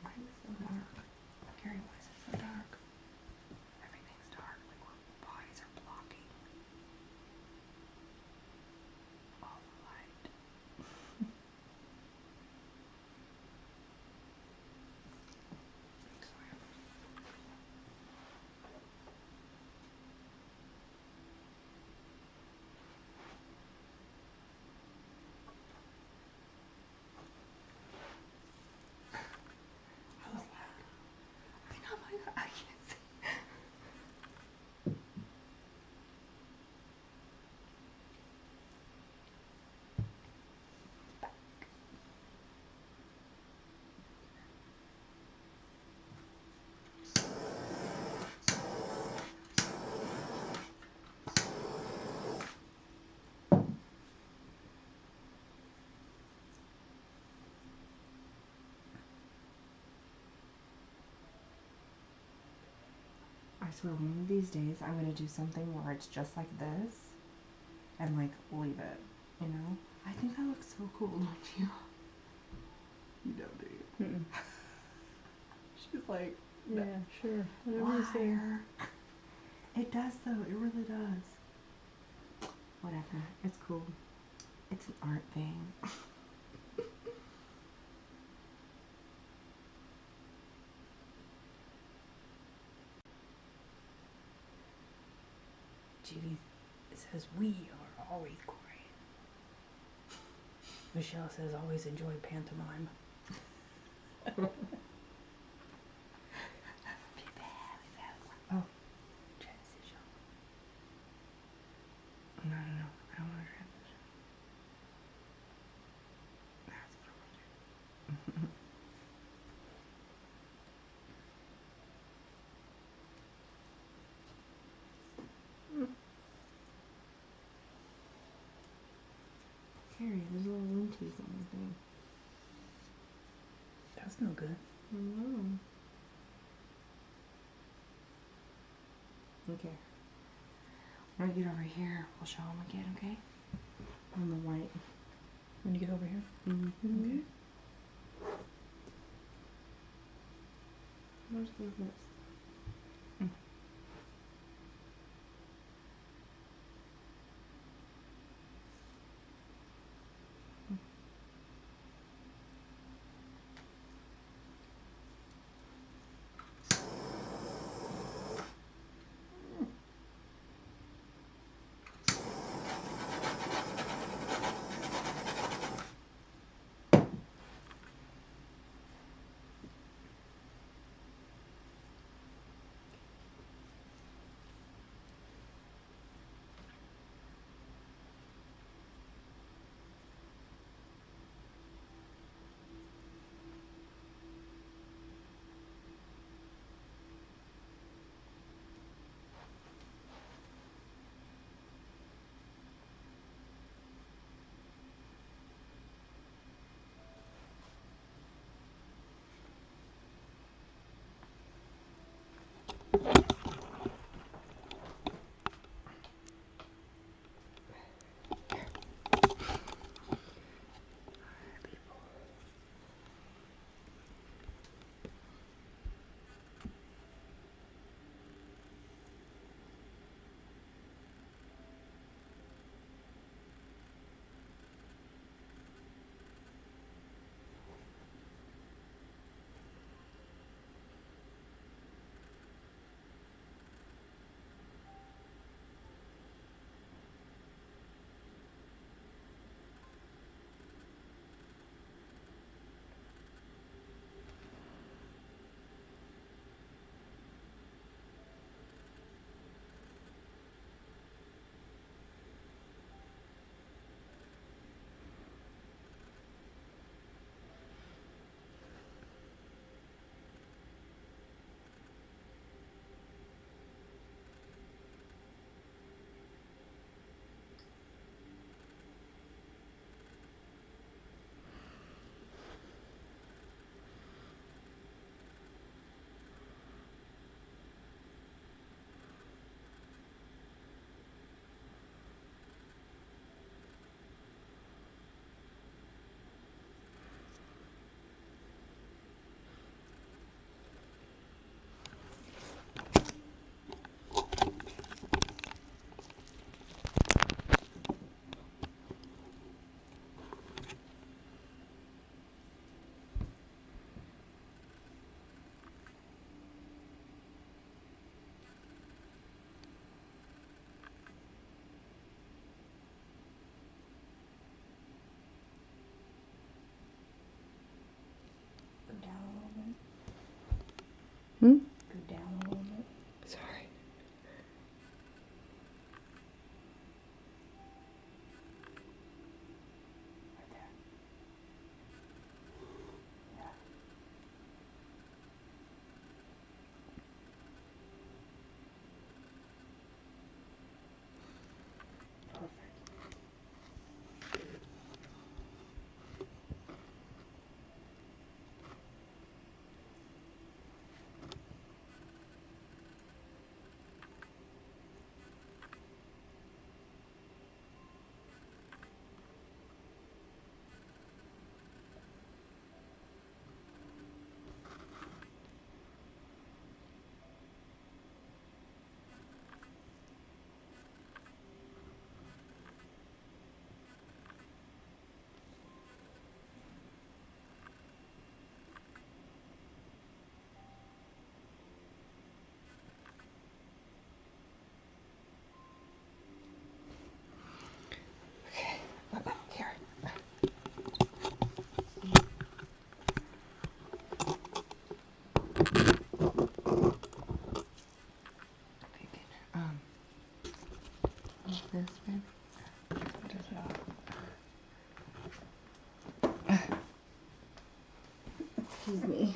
[SPEAKER 1] Why is it so dark? Carrie, why is it so dark? Everything's dark. Like our bodies are blocking all the light. I was like, I know I can't see. I swear one of these days I'm gonna do something where it's just like this and like leave it, you know? I think that looks so cool, don't you? You don't, do you?
[SPEAKER 2] Mm-mm.
[SPEAKER 1] She's like,
[SPEAKER 2] Yeah, sure. Whatever you say.
[SPEAKER 1] liar. It does though, it really does. Whatever, it's cool. It's an art thing.
[SPEAKER 2] Judy says we are always great. Michelle says always enjoy pantomime.
[SPEAKER 1] Oh.
[SPEAKER 2] Transition. No, I don't want to transition. That's what I want to do.
[SPEAKER 1] Carrie, there's little linties on the thing.
[SPEAKER 2] That's no good.
[SPEAKER 1] Mm. Okay. When I get over here, we'll show them again, okay? On the white.
[SPEAKER 2] When you get over here?
[SPEAKER 1] Mm-hmm.
[SPEAKER 2] Okay.
[SPEAKER 1] Where's the this? Hmm?
[SPEAKER 2] Go down a little bit.
[SPEAKER 1] Sorry.
[SPEAKER 2] Right there. Yeah. Perfect.
[SPEAKER 1] this, babe? Excuse me.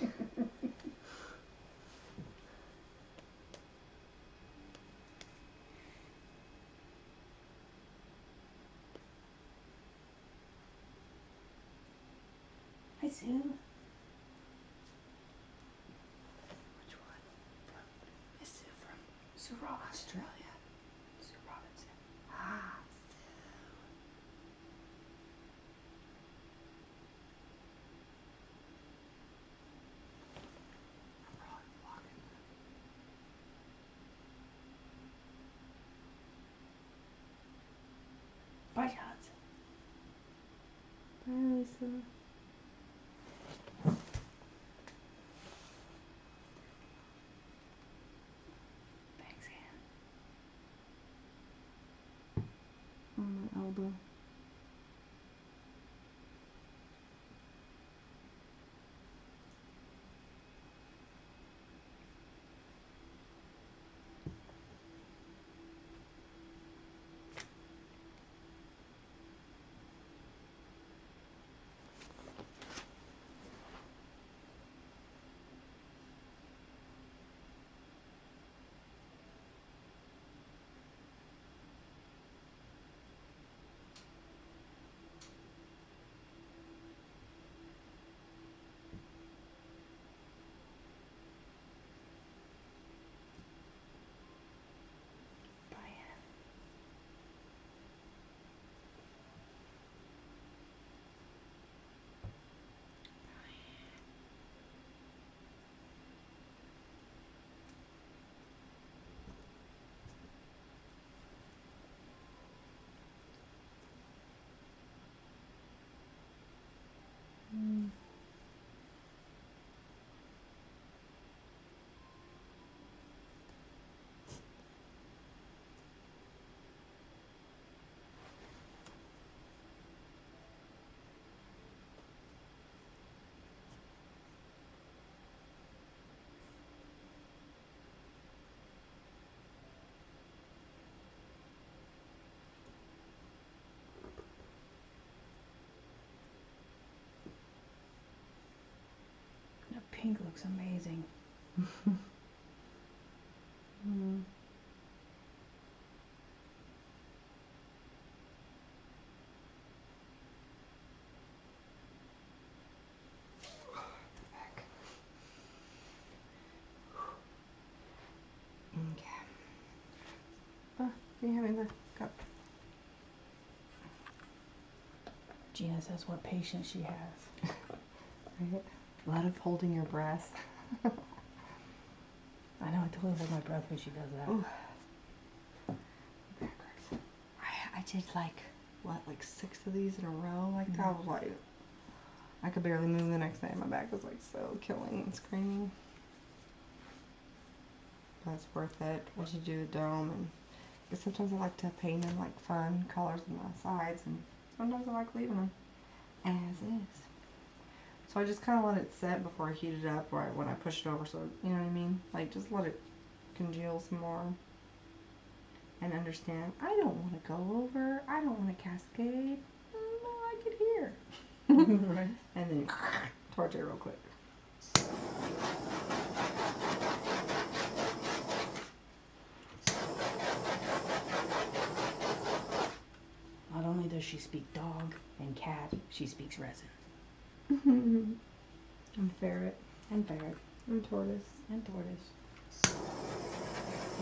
[SPEAKER 2] Hi, Sue. Which one? It's Sue from Australia. Sue Robinson. Ah, Sue. Bye, Jhsand.
[SPEAKER 1] Bye, Lisa.
[SPEAKER 2] Thanks, Ann.
[SPEAKER 1] On my elbow.
[SPEAKER 2] That pink looks amazing.
[SPEAKER 1] Mm. Okay. Can you hand me the cup?
[SPEAKER 2] Gina says what patience she has.
[SPEAKER 1] Right. A lot of holding your breath.
[SPEAKER 2] I know, I totally hold my breath when she does that.
[SPEAKER 1] Ooh. I did like 6 of these in a row like that. I was like, I could barely move the next day. My back was like so killing and screaming. But it's worth it once you do the dome. And but sometimes I like to paint in like fun colors on the sides, and sometimes I like leaving them as is. So I just kind of let it set before I heat it up, or when I push it over, so you know what I mean? Like, just let it congeal some more. And understand, I don't want to go over, I don't want to cascade, I like it here.
[SPEAKER 2] Right.
[SPEAKER 1] And then torch it real quick.
[SPEAKER 2] Not only does she speak dog and cat, she speaks resin.
[SPEAKER 1] And ferret.
[SPEAKER 2] And ferret.
[SPEAKER 1] And tortoise.
[SPEAKER 2] And tortoise.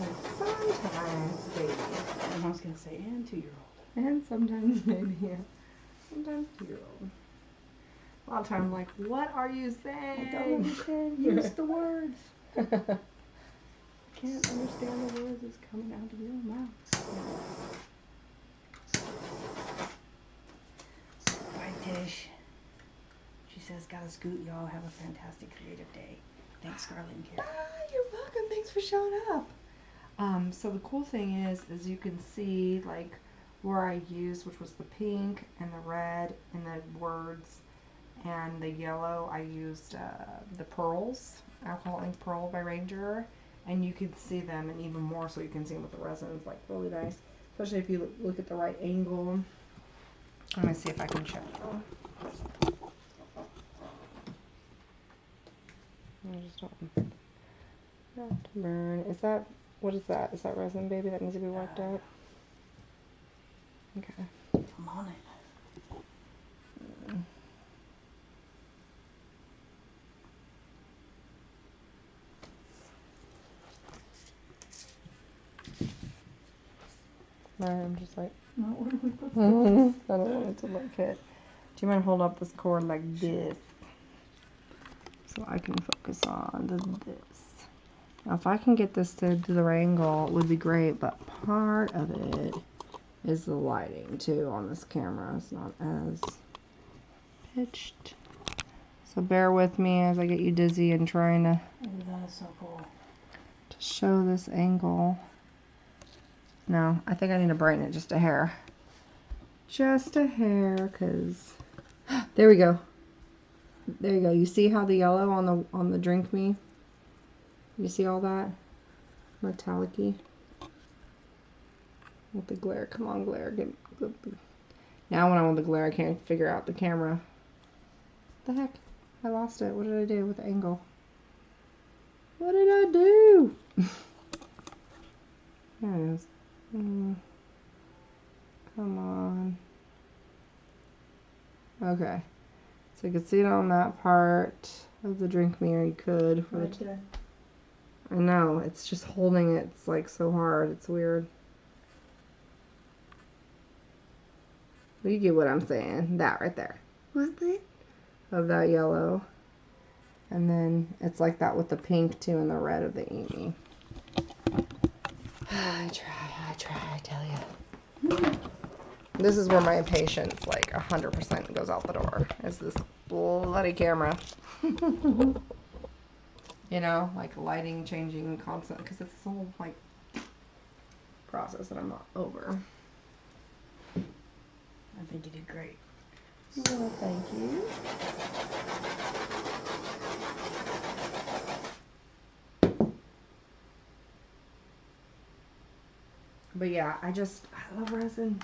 [SPEAKER 1] And sometimes baby.
[SPEAKER 2] And I was going to say, and 2-year-old.
[SPEAKER 1] And sometimes baby, yeah. Sometimes 2-year-old. A lot of times like, what are you saying?
[SPEAKER 2] I don't understand. Use the words. Can't understand the words that's coming out of your mouth. Bye, Tish. She says, gotta scoot. Y'all have a fantastic creative day. Thanks, Scarlett and Karen.
[SPEAKER 1] You're welcome. Thanks for showing up. So the cool thing is you can see like where I used, which was the pink and the red and the words and the yellow. I used the pearls, alcohol ink pearl by Ranger, and you can see them and even more so you can see them with the resin. It's like really nice. especially if you look at the right angle. Let me see if I can show you. I just don't not to burn. Is that, what is that? Is that resin, baby, that needs to be wiped out? Okay.
[SPEAKER 2] I'm on it.
[SPEAKER 1] I'm just like,
[SPEAKER 2] No, where do we put
[SPEAKER 1] I don't want it to look it. Do you mind hold up this cord like this so I can focus on this? Now, if I can get this to the right angle, it would be great, but part of it is the lighting too on this camera. It's not as pitched. So bear with me as I get you dizzy and trying to
[SPEAKER 2] that is so cool.
[SPEAKER 1] show this angle. No, I think I need to brighten it just a hair. Just a hair, because there we go. There you go. You see how the yellow on the Drink Me? You see all that? Metallic-y. With the glare. Come on, glare. Now when I want the glare, I can't figure out the camera. What the heck? I lost it. What did I do with the angle? What did I do? There it is. Come on. Okay. So you can see it on that part of the Drink Me, or you could.
[SPEAKER 2] Right there.
[SPEAKER 1] I know. It's just holding it. It's like so hard. It's weird. But you get what I'm saying. That right there. Of that yellow. And then it's like that with the pink too and the red of the Amy. I try, I tell you. This is where my patience, like 100% goes out the door, is this bloody camera. You know, like lighting, changing, constant, because it's this whole, like, process that I'm not over.
[SPEAKER 2] I think you did great.
[SPEAKER 1] Well, thank you. But yeah, I love resin.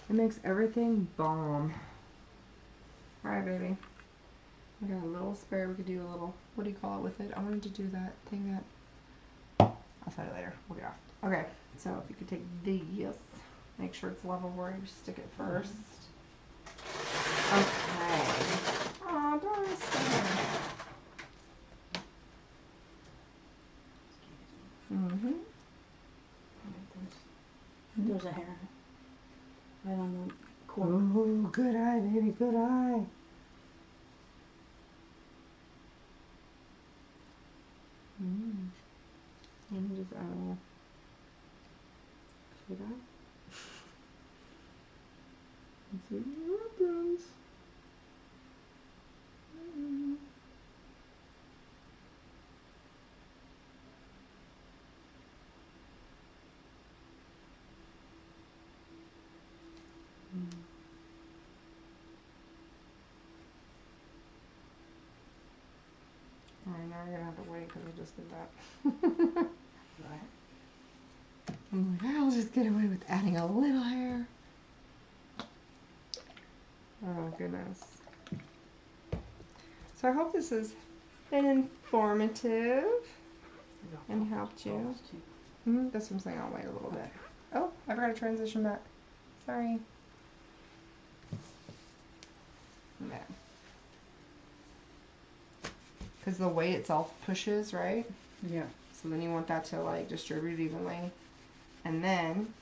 [SPEAKER 1] It makes everything bomb. Alright, baby. I got a little spray. We could do a little, what do you call it with it? I wanted to do that thing that, I'll tell you later. We'll get off. Okay, so if you could take these, make sure it's level where you stick it first. Okay. Oh, don't stay. Mm-hmm.
[SPEAKER 2] There's a hair. Right on the corner.
[SPEAKER 1] Ooh, good eye, baby, good eye. Let me just add a little. See that? Let's see what happens. Alright, now we're gonna have to wait because we just did that.
[SPEAKER 2] Right.
[SPEAKER 1] I'm like, I'll just get away with adding a little hair. Oh, goodness. So I hope this has been informative and helped you. That's what I'm saying. I'll wait a little bit. Oh, I forgot to transition back. Sorry. Okay. Because the weight itself pushes, right?
[SPEAKER 2] Yeah.
[SPEAKER 1] So then you want that to like distribute evenly. And then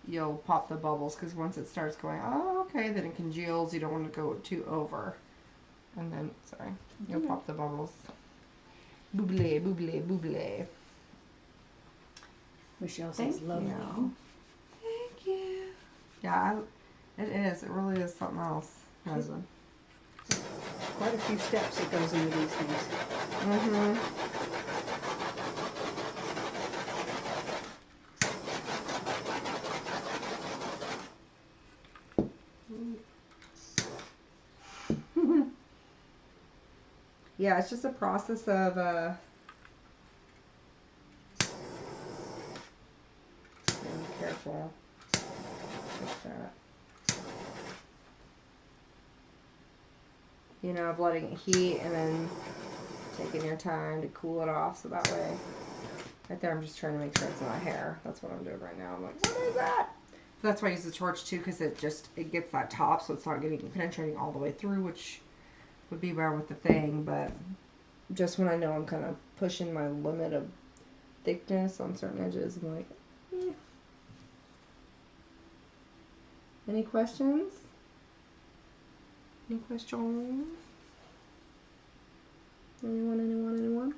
[SPEAKER 1] you'll pop the bubbles, because once it starts going, oh, okay, then it congeals. You don't want to go too over. And then, sorry, you'll pop the bubbles. Bouble, bouble, bouble.
[SPEAKER 2] Michelle says lovely.
[SPEAKER 1] Thank you. Yeah, it is. It really is something else. Resin.
[SPEAKER 2] Quite a few steps that goes into these things.
[SPEAKER 1] Mm-hmm. Yeah, it's just a process of being careful. like that. You know, of letting it heat and then taking your time to cool it off, so that way, right there, I'm just trying to make sure it's not hair. That's what I'm doing right now. I'm like, what is that? So that's why I use the torch too, because it gets that top, so it's not penetrating all the way through, which would be better with the thing, but just when I know I'm kind of pushing my limit of thickness on certain edges, I'm like, eh. Any questions? Any questions? Anyone?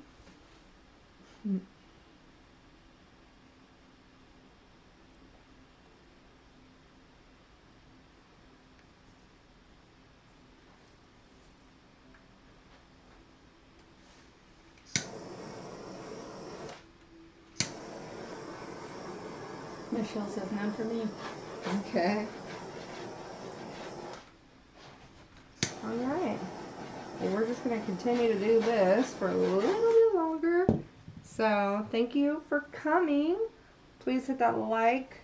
[SPEAKER 2] Michelle says none for me.
[SPEAKER 1] Okay. Alright. And we're just going to continue to do this for a little bit longer. So, thank you for coming. Please hit that like,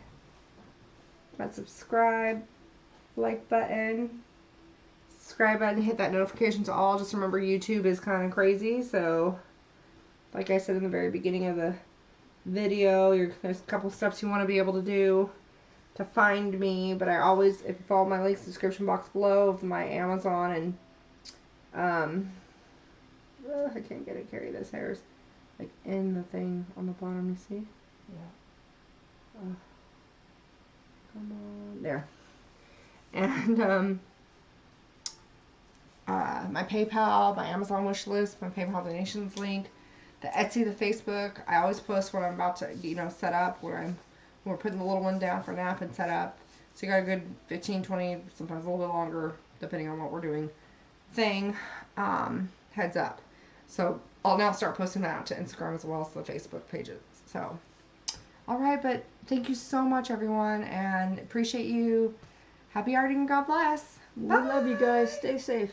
[SPEAKER 1] that subscribe, like button, subscribe button, hit that notifications all. Just remember YouTube is kind of crazy, so like I said in the very beginning of the video, there's a couple steps you want to be able to do to find me, but I always, if you follow my links in the description box below of my Amazon and I can't get it, carry this hairs like in the thing on the bottom, you see? Yeah. Come on, there. And my PayPal, my Amazon wish list, my PayPal donations link, the Etsy, the Facebook. I always post what I'm about to, set up, when we're putting the little one down for nap and set up. So you got a good 15, 20, sometimes a little bit longer, depending on what we're doing, thing, heads up. So I'll now start posting that out to Instagram as well as the Facebook pages. So, alright, but thank you so much, everyone, and appreciate you. Happy arting and God bless.
[SPEAKER 2] We love you guys. Stay safe.